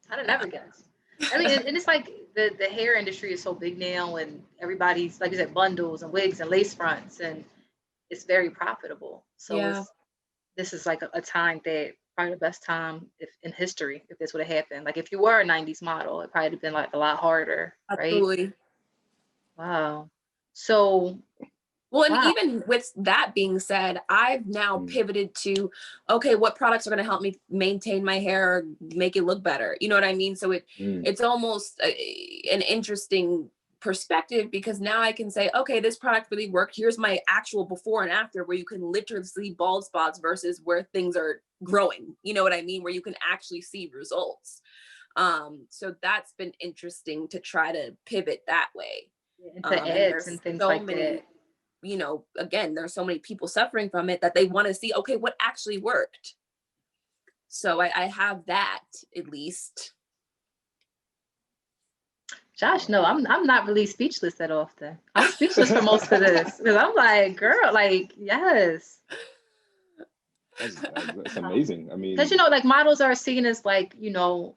I'd have Yeah. never guessed. I mean, and it's like the hair industry is so big now, and everybody's, like you said, bundles and wigs and lace fronts, and it's very profitable. So Yeah. this is like a time that probably the best time if in history if this would have happened. Like if you were a 90s model, it probably would have been like a lot harder, right? Absolutely. Wow. So Well, and wow. even with that being said, I've now pivoted to, okay, what products are going to help me maintain my hair or make it look better? You know what I mean? So it's almost an interesting perspective, because now I can say, okay, this product really worked. Here's my actual before and after, where you can literally see bald spots versus where things are growing. You know what I mean? Where you can actually see results. So that's been interesting to try to pivot that way. Into And ads and there's things so like many, that. you know, again, there's so many people suffering from it that they want to see, okay, what actually worked. So I have that, at least. Josh, no, I'm not really speechless that often. I'm speechless for most of this because I'm like, girl, like, yes. That's amazing. I mean, Because like models are seen as like,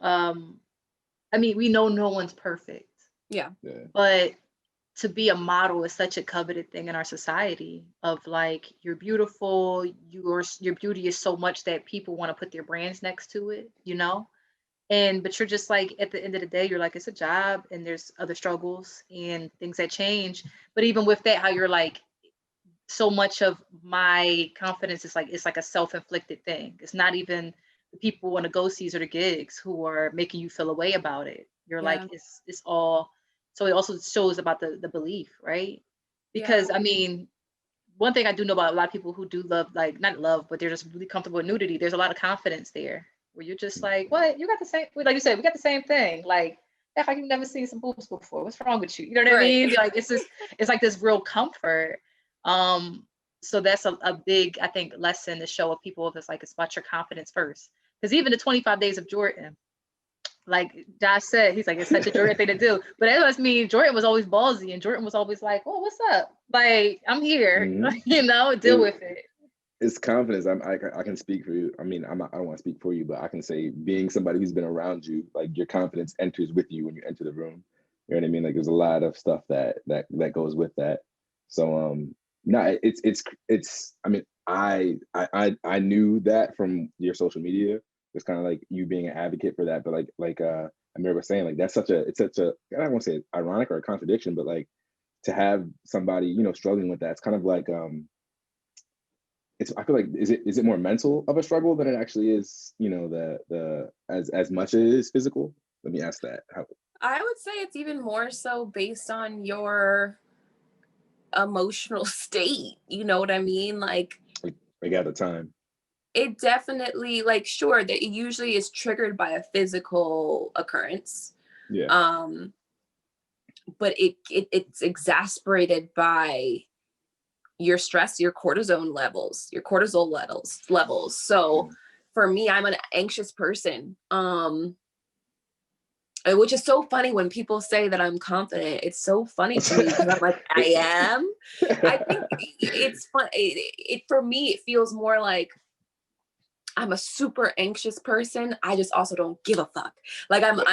I mean, we know no one's perfect. Yeah. But to be a model is such a coveted thing in our society of like, you're beautiful, your beauty is so much that people want to put their brands next to it, but you're just like, at the end of the day, you're like, it's a job and there's other struggles and things that change. But even with that, how you're like, so much of my confidence is like, it's like a self-inflicted thing. It's not even the people on the go-sees or the gigs who are making you feel a way about it. You're like, it's all. So it also shows about the belief, right? Because I mean, one thing I do know about a lot of people who do love, like not love, but they're just really comfortable with nudity. There's a lot of confidence there where you're just like, what? You got the same, like you said, we got the same thing. Like, act like you've never seen some boobs before. What's wrong with you? You know what I mean? Like, it's like this real comfort. So that's a big, I think, lesson to show of people. If it's like, it's about your confidence first. Because even the 25 days of Jordan, like Josh said, he's like, it's such a Jordan thing to do. But that must mean Jordan was always ballsy, and Jordan was always like, oh, what's up? Like, I'm here, deal with it. It's confidence. I can speak for you. I mean, I don't want to speak for you, but I can say, being somebody who's been around you, like, your confidence enters with you when you enter the room. You know what I mean? Like, there's a lot of stuff that goes with that. So, no, it's. I mean, I knew that from your social media. It's kind of like you being an advocate for that, but like Amir was saying, like, it's such a, I don't want to say ironic or a contradiction, but like, to have somebody, struggling with that, it's kind of like, I feel like, is it more mental of a struggle than it actually is, the as much as it is physical? Let me ask that. I would say it's even more so based on your emotional state. You know what I mean? Like at the time. It definitely, like, sure, that it usually is triggered by a physical occurrence. Yeah. But it's exasperated by your stress, your cortisol levels. So for me, I'm an anxious person. Which is so funny when people say that I'm confident. It's so funny to me because I'm like, I am. I think it's fun. For me, it feels more like I'm a super anxious person. I just also don't give a fuck. Like I'm a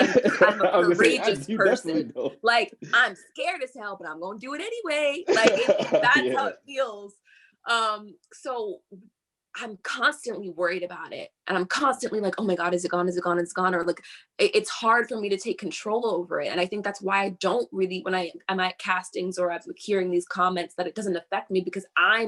courageous person. Like, I'm scared as hell, but I'm gonna do it anyway. Like that's how it feels. So I'm constantly worried about it, and I'm constantly like, oh my God, is it gone? Is it gone? It's gone. Or like, it's hard for me to take control over it. And I think that's why I don't really, when I'm at castings or I'm hearing these comments, that it doesn't affect me, because I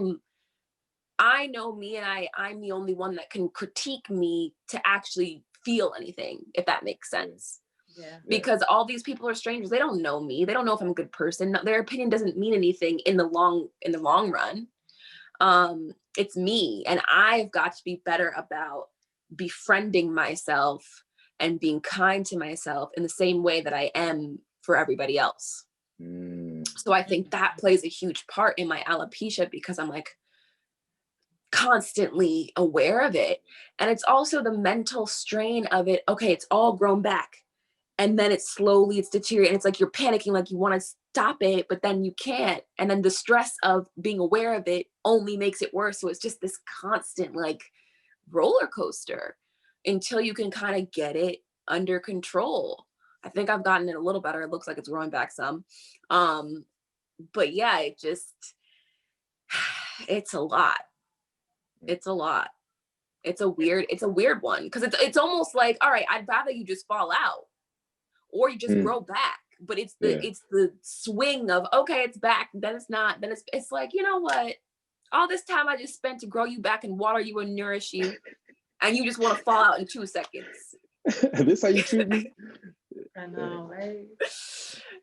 know me, and I'm the only one that can critique me to actually feel anything, if that makes sense. Yeah. Because all these people are strangers. They don't know me. They don't know if I'm a good person. Their opinion doesn't mean anything in the long run. It's me, and I've got to be better about befriending myself and being kind to myself in the same way that I am for everybody else. So I think that plays a huge part in my alopecia, because I'm like constantly aware of it. And it's also the mental strain of it. Okay, it's all grown back. And then it's deteriorating. It's like you're panicking, like you want to stop it, but then you can't. And then the stress of being aware of it only makes it worse. So it's just this constant like roller coaster until you can kind of get it under control. I think I've gotten it a little better. It looks like it's growing back some. But yeah, it's a lot. It's a lot. It's a weird one, because it's almost like, all right, I'd rather you just fall out or you just grow back. But it's the swing of, okay, it's back, then it's not, then it's like, you know what? All this time I just spent to grow you back and water you and nourish you, and you just want to fall out in 2 seconds. This how you treat me? I know, right?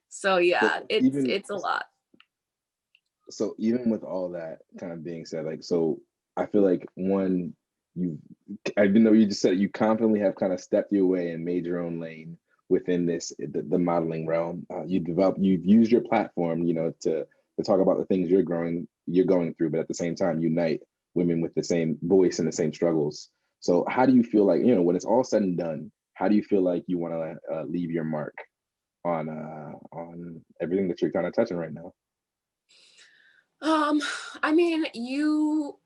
So yeah, So it's a lot. So even with all that kind of being said, like, so I feel like even though you just said you confidently have kind of stepped your way and made your own lane within the modeling realm. You've used your platform, to talk about the things you're going through, but at the same time, unite women with the same voice and the same struggles. So how do you feel like, when it's all said and done, how do you feel like you want to leave your mark on everything that you're kind of touching right now? I mean, you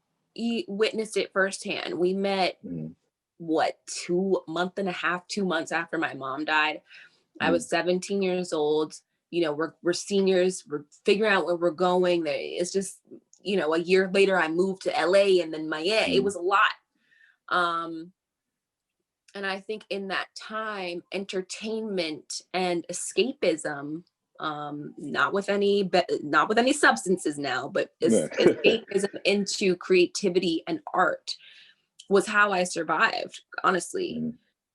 witnessed it firsthand. We met 2 months after my mom died. I was 17 years old. We're seniors. We're figuring out where we're going. It's just, a year later I moved to LA and then Miami. It was a lot. And I think in that time, entertainment and escapism, not with any substances now, but escapism into creativity and art was how I survived, honestly.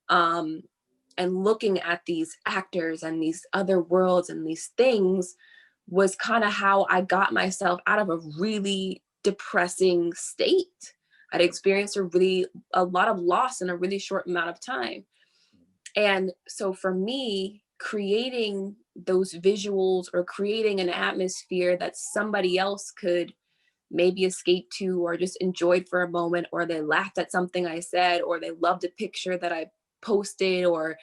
And looking at these actors and these other worlds and these things was kind of how I got myself out of a really depressing state. I'd experienced a lot of loss in a really short amount of time. And so for me, creating those visuals or creating an atmosphere that somebody else could maybe escape to or just enjoyed for a moment, or they laughed at something I said, or they loved a picture that I posted, or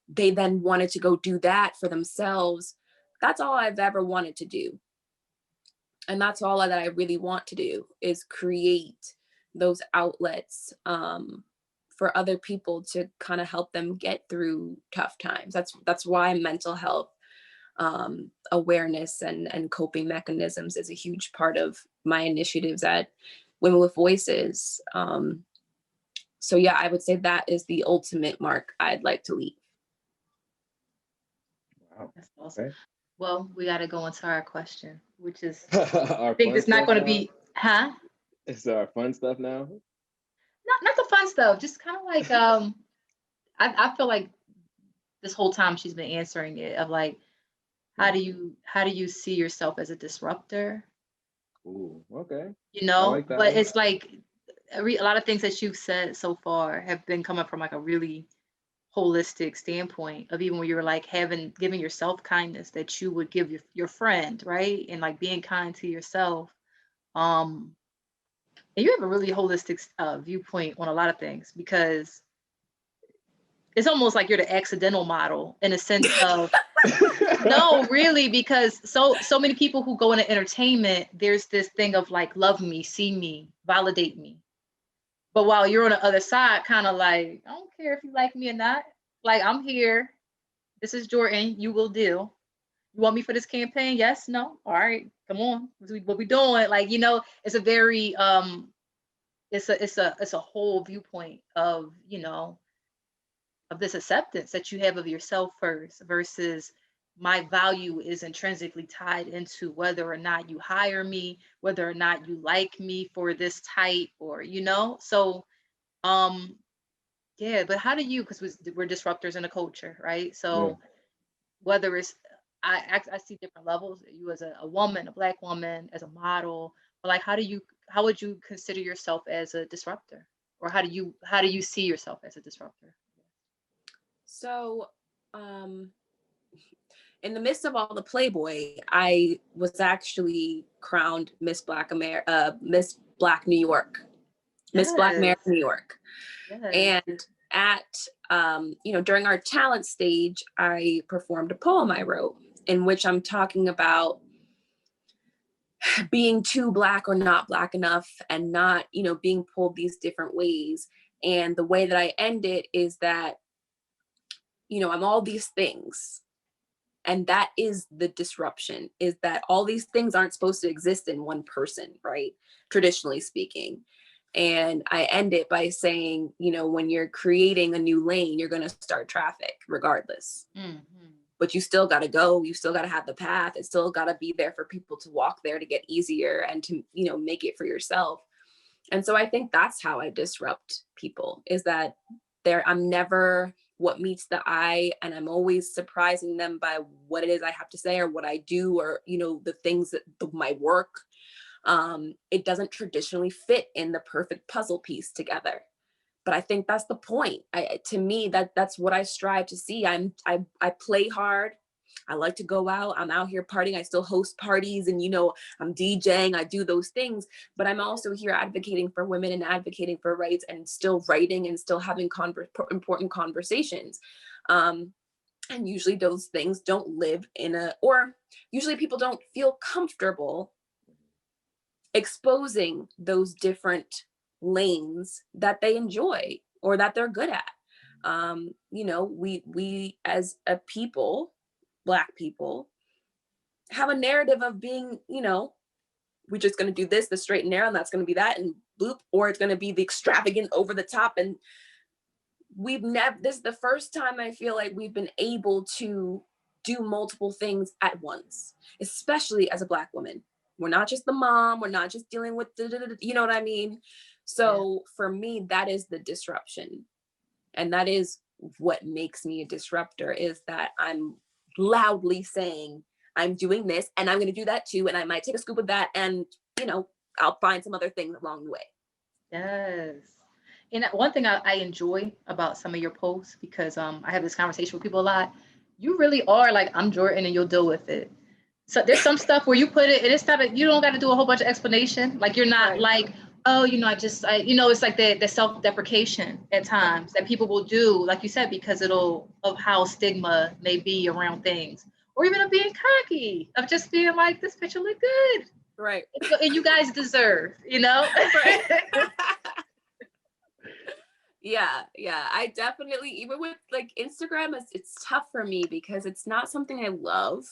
they then wanted to go do that for themselves. That's all I've ever wanted to do. And that's all that I really want to do, is create those outlets for other people to kind of help them get through tough times. That's why mental health awareness and coping mechanisms is a huge part of my initiatives at Women with Voices. So yeah, I would say that is the ultimate mark I'd like to leave. Wow. That's awesome. Okay. Well, we got to go into our question, which is, I think it's not going to be, huh? It's our fun stuff now. Not the fun stuff. Just kind of like, I feel like this whole time she's been answering it of like, how do you see yourself as a disruptor? Ooh, okay. I like that but one. it's like a lot of things that you've said so far have been coming from like a really holistic standpoint of, even when you were like giving yourself kindness that you would give your friend, right? And like being kind to yourself. And you have a really holistic viewpoint on a lot of things, because it's almost like you're the accidental model in a sense of no, really, because so many people who go into entertainment, there's this thing of like, love me, see me, validate me. But while you're on the other side, kind of like, I don't care if you like me or not. Like, I'm here. This is Jordan. You will do. You want me for this campaign? Yes, no. All right, come on. What we doing? Like, it's a very it's a whole viewpoint of, of this acceptance that you have of yourself first, versus my value is intrinsically tied into whether or not you hire me, whether or not you like me for this type, or so yeah. But how do you, because we're disruptors in a culture, right? So whether it's I see different levels, you as a woman, a Black woman, as a model, but like, how would you consider yourself as a disruptor, or how do you see yourself as a disruptor? So, in the midst of all the Playboy, I was actually crowned Miss Black New York, Miss Black America, Yes. New York. Yes. And at, during our talent stage, I performed a poem I wrote in which I'm talking about being too Black or not Black enough and not, being pulled these different ways. And the way that I end it is that, I'm all these things. And that is the disruption, is that all these things aren't supposed to exist in one person, right? Traditionally speaking. And I end it by saying, when you're creating a new lane, you're going to start traffic regardless. Mm-hmm. But you still got to go. You still got to have the path. It's still got to be there for people to walk there to get easier and to, make it for yourself. And so I think that's how I disrupt people, is that I'm never what meets the eye, and I'm always surprising them by what it is I have to say or what I do, or, the things that my work, it doesn't traditionally fit in the perfect puzzle piece together. But I think that's the point. To me, that's what I strive to see. I play hard. I like to go out. I'm out here partying. I still host parties and, I'm DJing. I do those things, but I'm also here advocating for women and advocating for rights and still writing and still having important conversations. And usually those things don't live or usually people don't feel comfortable exposing those different lanes that they enjoy or that they're good at. We as a people, Black people, have a narrative of being, we're just going to do this, the straight and narrow, and that's going to be that, and bloop, or it's going to be the extravagant over the top. And this is the first time I feel like we've been able to do multiple things at once, especially as a Black woman. We're not just the mom. We're not just dealing with, you know what I mean? So for me, that is the disruption. And that is what makes me a disruptor, is that I'm loudly saying, I'm doing this and I'm going to do that too. And I might take a scoop of that and, I'll find some other things along the way. Yes. And one thing I enjoy about some of your posts, because I have this conversation with people a lot, you really are like, I'm Jordan and you'll deal with it. So there's some stuff where you put it and it's not, you don't got to do a whole bunch of explanation. Like you're not like, oh, it's like the self-deprecation at times that people will do, like you said, because of how stigma may be around things, or even of being cocky, of just being like, this picture look good. Right. And you guys deserve, Right. Yeah. I definitely, even with like Instagram, it's tough for me because it's not something I love.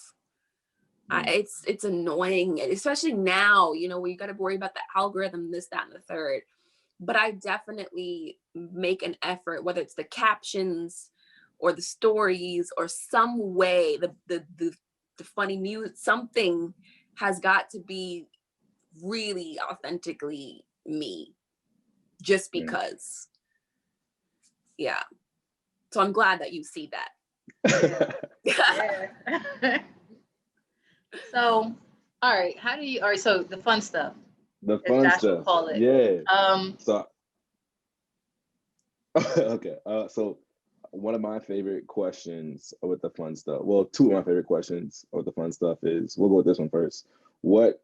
It's annoying, especially now, where you got to worry about the algorithm, this, that, and the third. But I definitely make an effort, whether it's the captions or the stories or some way, the funny news, something has got to be really authentically me, just because. Yeah. So I'm glad that you see that. Yeah. So, all right. So the fun stuff. The fun Josh stuff. would call it. Yeah. Okay. So one of my favorite questions with the fun stuff, well, two of my favorite questions with the fun stuff is, we'll go with this one first. What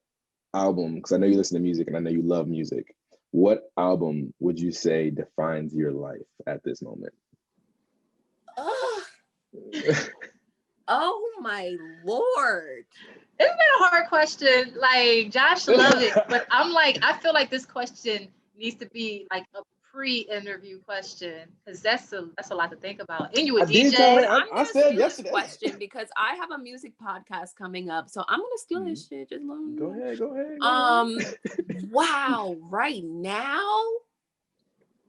album, because I know you listen to music and I know you love music, what album would you say defines your life at this moment? Oh my Lord. It's been a hard question. Like Josh loved it, but I'm like, I feel like this question needs to be like a pre-interview question, because that's a lot to think about. And you a DJ. I said yesterday. This question because I have a music podcast coming up, so I'm gonna steal this shit. Just go ahead. Wow, right now.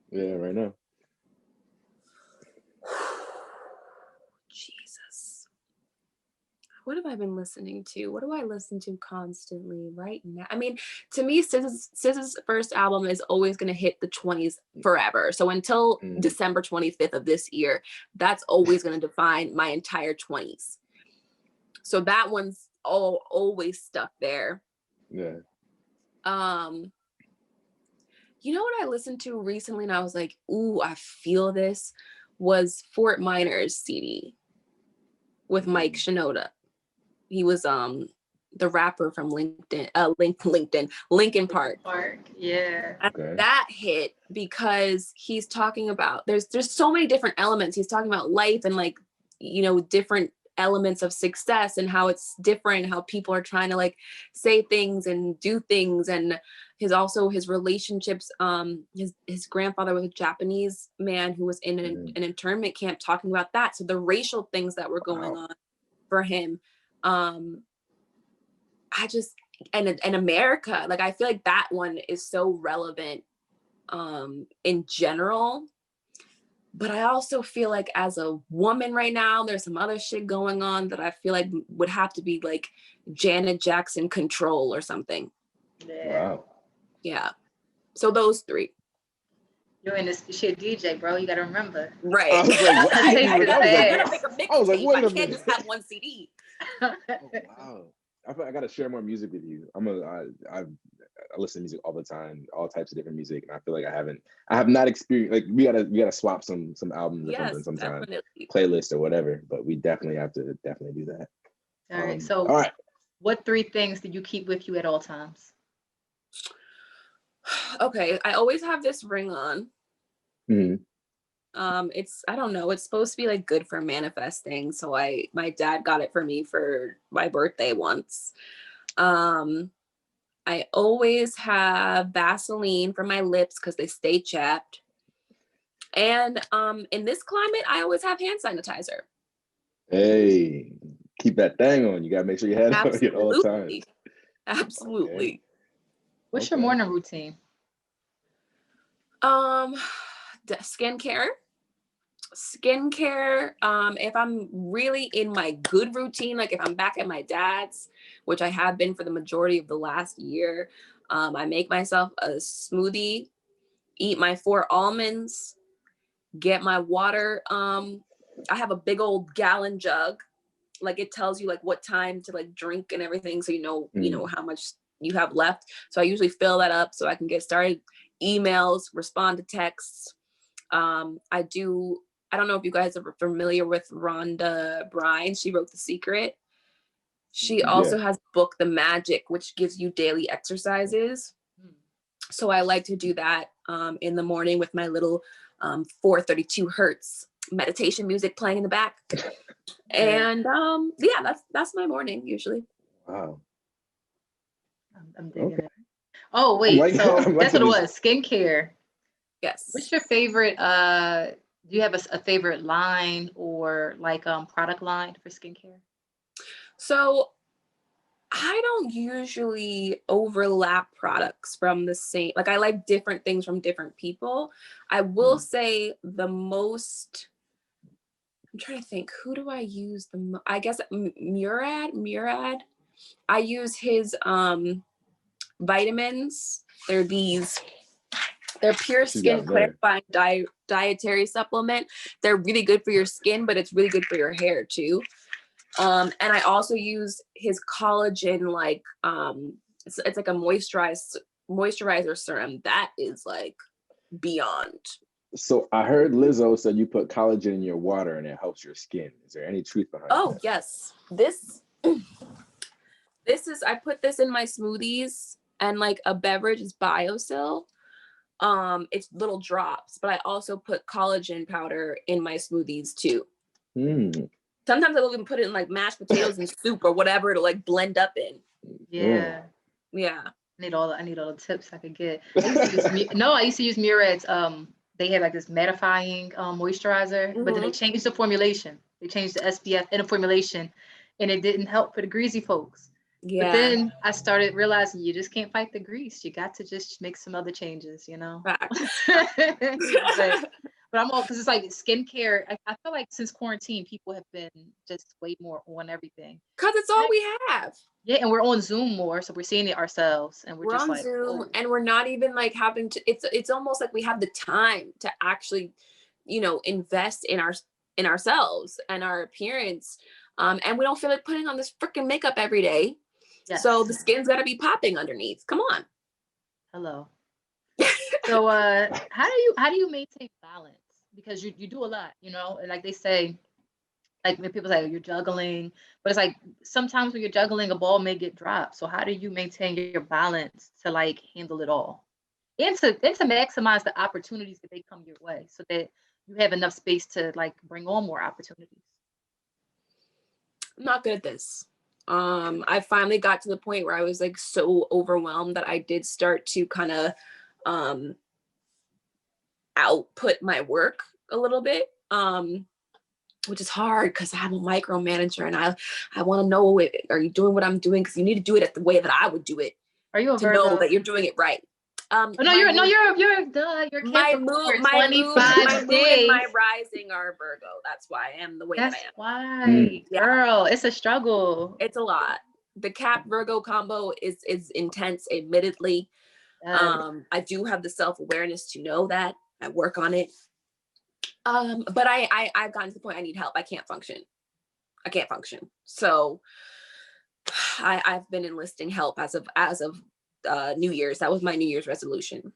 Yeah, right now. Jesus. What have I been listening to? What do I listen to constantly right now? I mean, to me, SZA's first album is always going to hit the 20s forever. So until December 25th of this year, that's always going to define my entire 20s. So that one's always stuck there. Yeah. You know what I listened to recently and I was like, ooh, I feel this, was Fort Minor's CD with Mike Shinoda. He was the rapper from Lincoln Park. Yeah. Okay. That hit because he's talking about there's so many different elements. He's talking about life and like, you know, different elements of success and how it's different, how people are trying to like say things and do things, and his relationships. His grandfather was a Japanese man who was in an internment camp, talking about that. So the racial things that were going on for him. I just and America, like I feel like that one is so relevant in general. But I also feel like as a woman right now, there's some other shit going on that I feel like would have to be like Janet Jackson Control or something. Yeah. Wow. Yeah. So those three. You're in this shit DJ, bro. You gotta remember. Right. I was like, what? I was like, wait a minute. I can't just have one CD. Oh, wow. I feel like I gotta share more music with you. I listen to music all the time, all types of different music, and I feel like I have not experienced, like we gotta swap some albums or something sometime, definitely. Playlist or whatever. But we definitely have to do that. All right. So, all right. What 3 things do you keep with you at all times? Okay, I always have this ring on. Mm-hmm. I don't know, it's supposed to be like good for manifesting. So my dad got it for me for my birthday once. I always have Vaseline for my lips because they stay chapped. And in this climate, I always have hand sanitizer. Hey, keep that thing on. You gotta make sure you have it at all times. Absolutely. Okay. What's your morning routine? Skincare. If I'm really in my good routine, like if I'm back at my dad's, which I have been for the majority of the last year, I make myself a smoothie, eat my 4 almonds, get my water. I have a big old gallon jug. Like it tells you like what time to like drink and everything. So you know how much you have left. So I usually fill that up so I can get started. Emails, respond to texts. I don't know if you guys are familiar with Rhonda Bryan. She wrote The Secret. She also has a book, The Magic, which gives you daily exercises. So I like to do that in the morning with my little 432 hertz meditation music playing in the back. And that's my morning usually. Wow. I'm digging it. Oh, wait. So that's what it was. Skincare. Yes. What's your favorite? Do you have a favorite line or like product line for skincare? So I don't usually overlap products from the same. Like I like different things from different people. I will say the most. I'm trying to think. Who do I use the most? I guess Murad. I use his vitamins. They're pure skin clarifying dietary supplement. They're really good for your skin, but it's really good for your hair too. And I also use his collagen, like it's like a moisturizer serum that is like beyond. So I heard Lizzo said you put collagen in your water and it helps your skin. Is there any truth behind that? Oh yes, this is I put this in my smoothies, and like a beverage is BioSil. It's little drops, but I also put collagen powder in my smoothies too. Sometimes I'll even put it in like mashed potatoes and soup or whatever to like blend up in. Yeah. I need all the tips I could get. I used to use Murad's. They had like this mattifying moisturizer, but then they changed the formulation. They changed the SPF in the formulation, and it didn't help for the greasy folks. Yeah. But then I started realizing you just can't fight the grease. You got to just make some other changes, you know. But I'm all because it's like skincare. I feel like since quarantine, people have been just way more on everything. Because it's all we have. Yeah, and we're on Zoom more, so we're seeing it ourselves, and we're just on like Zoom, and we're not even like having to. It's almost like we have the time to actually, invest in ourselves and our appearance, and we don't feel like putting on this freaking makeup every day. Yes. So the skin's got to be popping underneath. Come on. Hello. So how do you maintain balance because you do a lot, you know, and like they say, like when people say, "Oh, you're juggling," but it's like sometimes when you're juggling, a ball may get dropped. So how do you maintain your balance to like handle it all, and to maximize the opportunities that they come your way, so that you have enough space to like bring on more opportunities? I'm not good at this. I finally got to the point where I was like so overwhelmed that I did start to kind of output my work a little bit. Which is hard because I'm a micromanager and I want to know, are you doing what I'm doing? Because you need to do it the way that I would do it. Are you a to Virgo? know that you're doing it right. Oh, no, you're my Cancer moon, for 25 and days. my rising are Virgo. That's why I am the way that I am. That's why, girl, it's a struggle. It's a lot. The Cap Virgo combo is intense, admittedly. I do have the self-awareness to know that. I work on it. But I've gotten to the point I need help. I can't function. So I've been enlisting help as of New Year's. That was my New Year's resolution.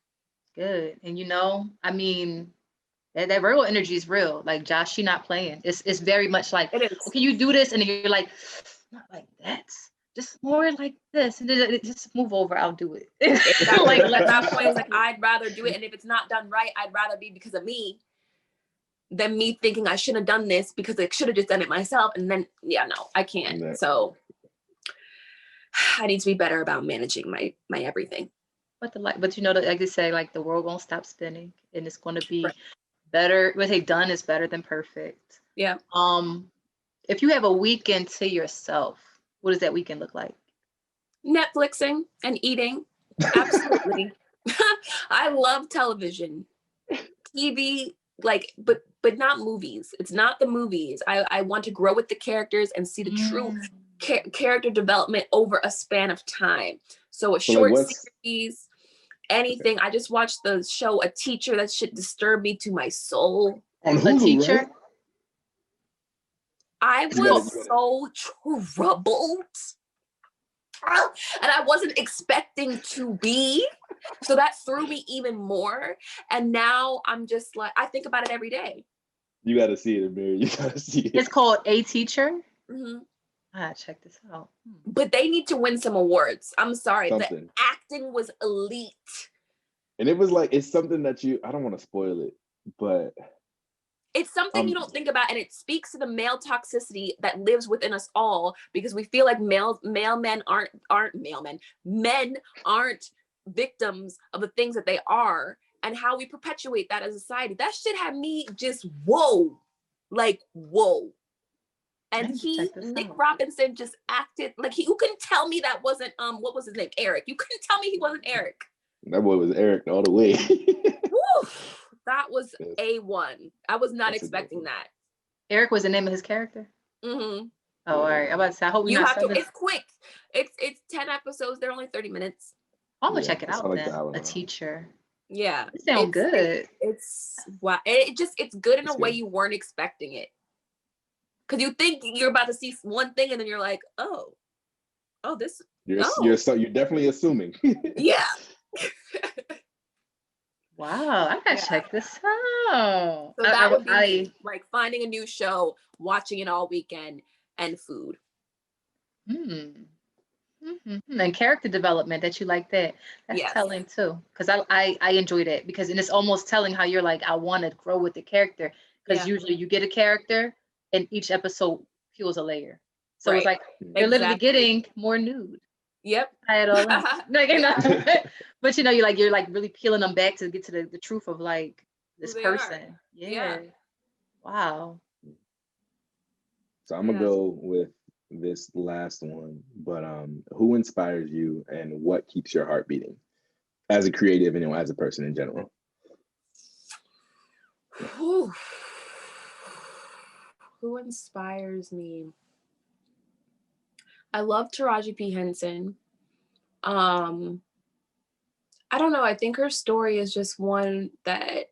Good. And you know, I mean, that Virgo energy is real. Like Josh, she not playing. It's very much like, it is. Okay, you do this, and then you're like, not like that. Just more like this, and then just move over. I'll do it. Exactly. Like at that point, it's like I'd rather do it, and if it's not done right, I'd rather be because of me than me thinking I should have done this because I should have just done it myself. And then, no, I can't. Yeah. So I need to be better about managing my everything. But you know, like they say, like the world won't stop spinning, and it's going to be better. What they done is better than perfect. Yeah. If you have a weekend to yourself, what does that weekend look like? Netflixing and eating. Absolutely. I love television, TV, like, but not movies. It's not the movies. I want to grow with the characters and see the true character development over a span of time. So a short series, anything. I just watched the show A Teacher. That shit disturbed me to my soul. On Hulu, A Teacher? Right? I was so troubled. And I wasn't expecting to be. So that threw me even more. And now I'm just like, I think about it every day. You got to see it, Amir. You got to see it. It's called A Teacher? Mm-hmm. Check this out. But they need to win some awards. I'm sorry. The acting was elite. And it was like, it's something that I don't want to spoil it, but it's something you don't think about, and it speaks to the male toxicity that lives within us all, because we feel like men aren't victims of the things that they are, and how we perpetuate that as a society. That shit had me just whoa. And Nick Robinson just acted like you couldn't tell me that wasn't what was his name? Eric. You couldn't tell me he wasn't Eric. That boy was Eric all the way. Woo! That was A1. I was not expecting that. Eric was the name of his character? Mm-hmm. Oh, all right. I'm about to say, I hope it's quick. It's 10 episodes. They're only 30 minutes. I'm gonna check it out then. A Teacher. Yeah. It sounds good. It's wow. It's good in a way you weren't expecting it. Because you think you're about to see one thing, and then you're like, oh, this. You're definitely assuming. Yeah. Wow, I gotta check this out. So that would be like finding a new show, watching it all weekend, and food. And character development, that you like that. That's telling too. Because I enjoyed it, because it's almost telling how you're like, I want to grow with the character. Because usually you get a character and each episode peels a layer. So it's like you're literally getting more nude. Yep. Tie it all up. But you're like really peeling them back to get to the truth of like this person. Yeah. Wow. So I'm gonna go with this last one, but who inspires you and what keeps your heart beating as a creative and as a person in general? Who inspires me? I love Taraji P. Henson. I don't know. I think her story is just one that,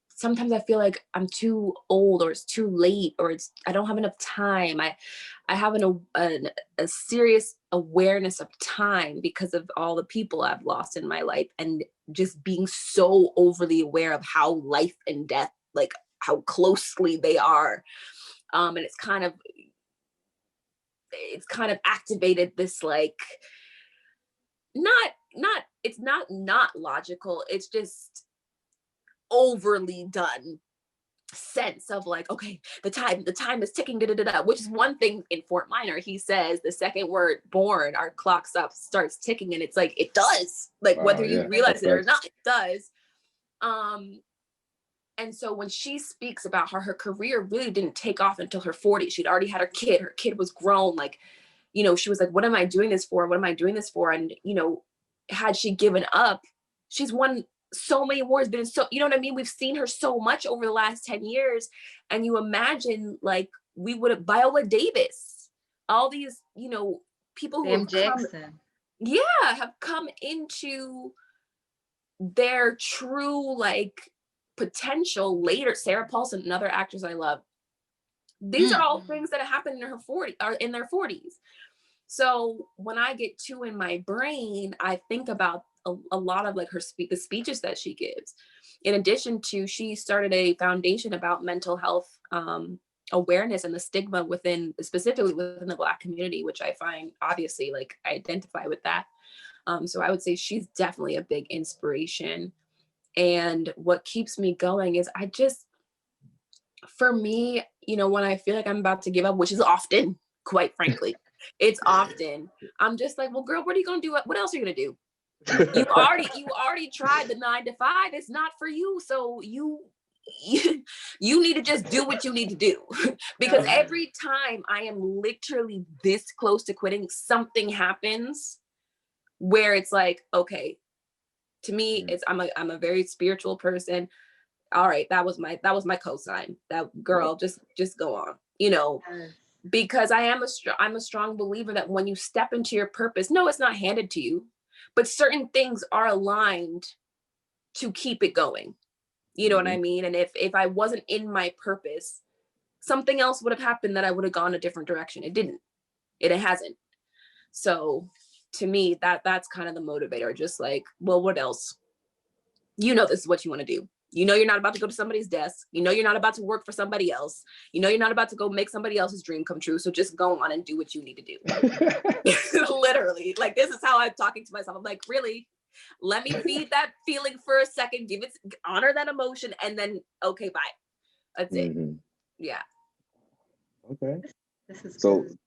sometimes I feel like I'm too old, or it's too late, or I don't have enough time. I have a serious awareness of time because of all the people I've lost in my life, and just being so overly aware of how life and death like how closely they are. And it's kind of activated this like it's not logical. It's just overly done sense of like, okay, the time is ticking, which is one thing in Fort Minor. He says the second word born, our clock starts ticking, and it's like it does, like whether you realize it or not, it does. And so when she speaks about how her career really didn't take off until her 40s, she'd already had her kid was grown, like, you know, she was like, what am I doing this for? What am I doing this for? And, you know, had she given up, she's won so many awards, been so, you know what I mean? We've seen her so much over the last 10 years. And you imagine like we would have Viola Davis, all these, you know, people who have come into their true like potential later. Sarah Paulson, another actress I love. These are all things that have happened in in their 40s. So when I get too in my brain, I think about a lot of like the speeches that she gives. In addition to, she started a foundation about mental health awareness and the stigma specifically within the Black community, which I find obviously like I identify with that. So I would say she's definitely a big inspiration. And what keeps me going is for me, you know, when I feel like I'm about to give up, which is often, quite frankly, it's often, I'm just like, well, girl, what are you going to do? What else are you going to do? You already tried the 9 to 5. It's not for you. So you need to just do what you need to do. Because every time I am literally this close to quitting, something happens where it's like, okay, to me, I'm a very spiritual person. All right, that was my cosign. That girl, just go on, you know, because I'm a strong believer that when you step into your purpose, no, it's not handed to you, but certain things are aligned to keep it going. You know what I mean? And if I wasn't in my purpose, something else would have happened that I would have gone a different direction. It didn't. It hasn't. So to me, that's kind of the motivator. Just like, well, what else? You know, this is what you want to do. You know, you're not about to go to somebody's desk. You know, you're not about to work for somebody else. You know, you're not about to go make somebody else's dream come true. So just go on and do what you need to do. Literally, like, this is how I'm talking to myself. I'm like, really? Let me feed that feeling for a second, honor that emotion, and then, okay, bye. That's it. Yeah. Okay. This is so good.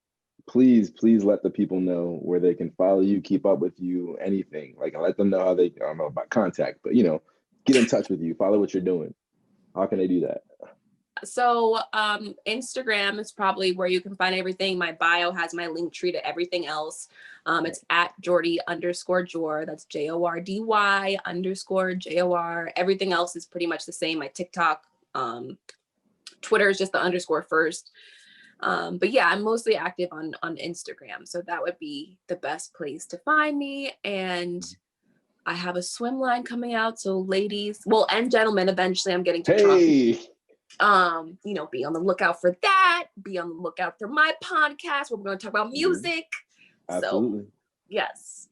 please let the people know where they can follow you, keep up with you, anything. Like, let them know how I don't know about contact, but, you know, get in touch with you, follow what you're doing. How can they do that? So Instagram is probably where you can find everything. My bio has my link tree to everything else. It's at Jordy_Jor. That's JORDY_JOR. Everything else is pretty much the same. My TikTok, Twitter is just the underscore first. But yeah, I'm mostly active on Instagram. So that would be the best place to find me. And I have a swim line coming out. So ladies, well, and gentlemen, eventually I'm getting to trunk. You know, be on the lookout for that. Be on the lookout for my podcast where we're going to talk about music. Absolutely. So, yes.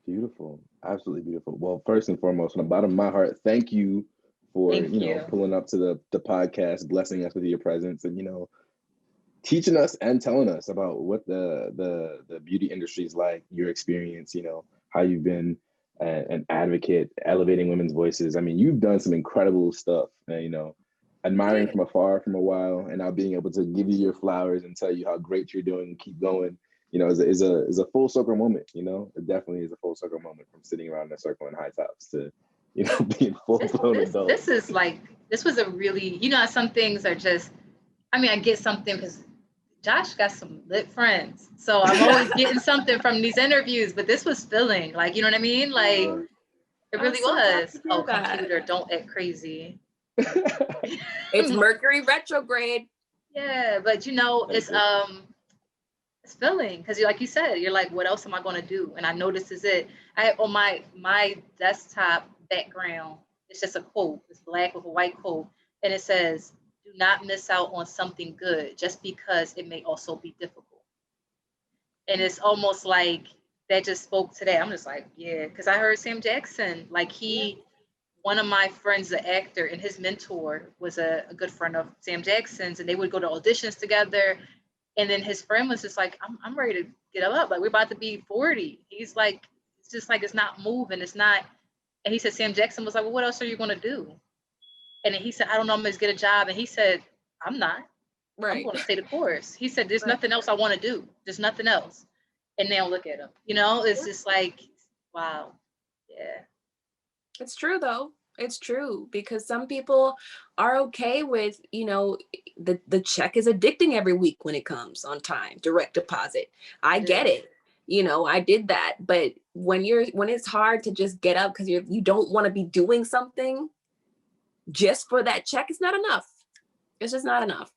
Beautiful. Absolutely beautiful. Well, first and foremost, from the bottom of my heart, thank you for, you know, pulling up to the podcast, blessing us with your presence, and, you know, teaching us and telling us about what the beauty industry is like, your experience, you know, how you've been an advocate, elevating women's voices. I mean, you've done some incredible stuff, you know, admiring from afar from a while, and now being able to give you your flowers and tell you how great you're doing and keep going, you know, is a full circle moment. You know, it definitely is a full circle moment, from sitting around in a circle in high tops to, you know, being full-blown adult. This was a really, you know, some things are just, I mean, I get something because Josh got some lit friends. So I'm always getting something from these interviews, but this was filling, like, you know what I mean? Like, it really was. Oh, computer, don't act crazy. It's Mercury retrograde. Yeah, but you know, it's filling because, like you said, you're like, what else am I going to do? And I know this is it. I on my desktop background, it's just a quote. It's black with a white quote, and it says, "Do not miss out on something good just because it may also be difficult." And it's almost like that just spoke today. I'm just like, yeah, because I heard Sam Jackson, like he one of my friends, the actor, and his mentor was a good friend of Sam Jackson's, and they would go to auditions together. And then his friend was just like, I'm ready to get up. Like, we're about to be 40. He's like, it's just like, it's not moving. It's not. And he said, Sam Jackson was like, well, what else are you going to do? And then he said, I don't know, I'm going to get a job. And he said, I'm not. Right. I'm going to stay the course. He said, there's nothing else I want to do. There's nothing else. And now look at him. You know, it's just like, wow. Yeah. It's true, though. It's true, because some people are okay with, you know, the check is addicting every week when it comes on time, direct deposit. I get it. You know, I did that. But when it's hard to just get up because you don't want to be doing something just for that check, it's not enough. It's just not enough.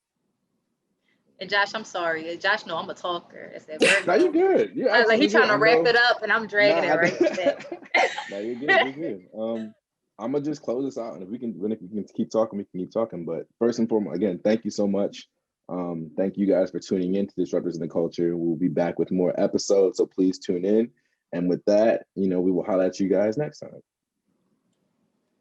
And Josh, I'm sorry. Josh, no, I'm a talker. It's that Virgo. No, you're good. You're like he's trying good. to wrap it up, and I'm dragging it right back. No, you're good. You're good. I'm gonna just close this out, and if we can keep talking, we can keep talking. But first and foremost, again, thank you so much. Thank you guys for tuning in to Disruptors in the Culture. We'll be back with more episodes, so please tune in. And with that, you know, we will holler at you guys next time.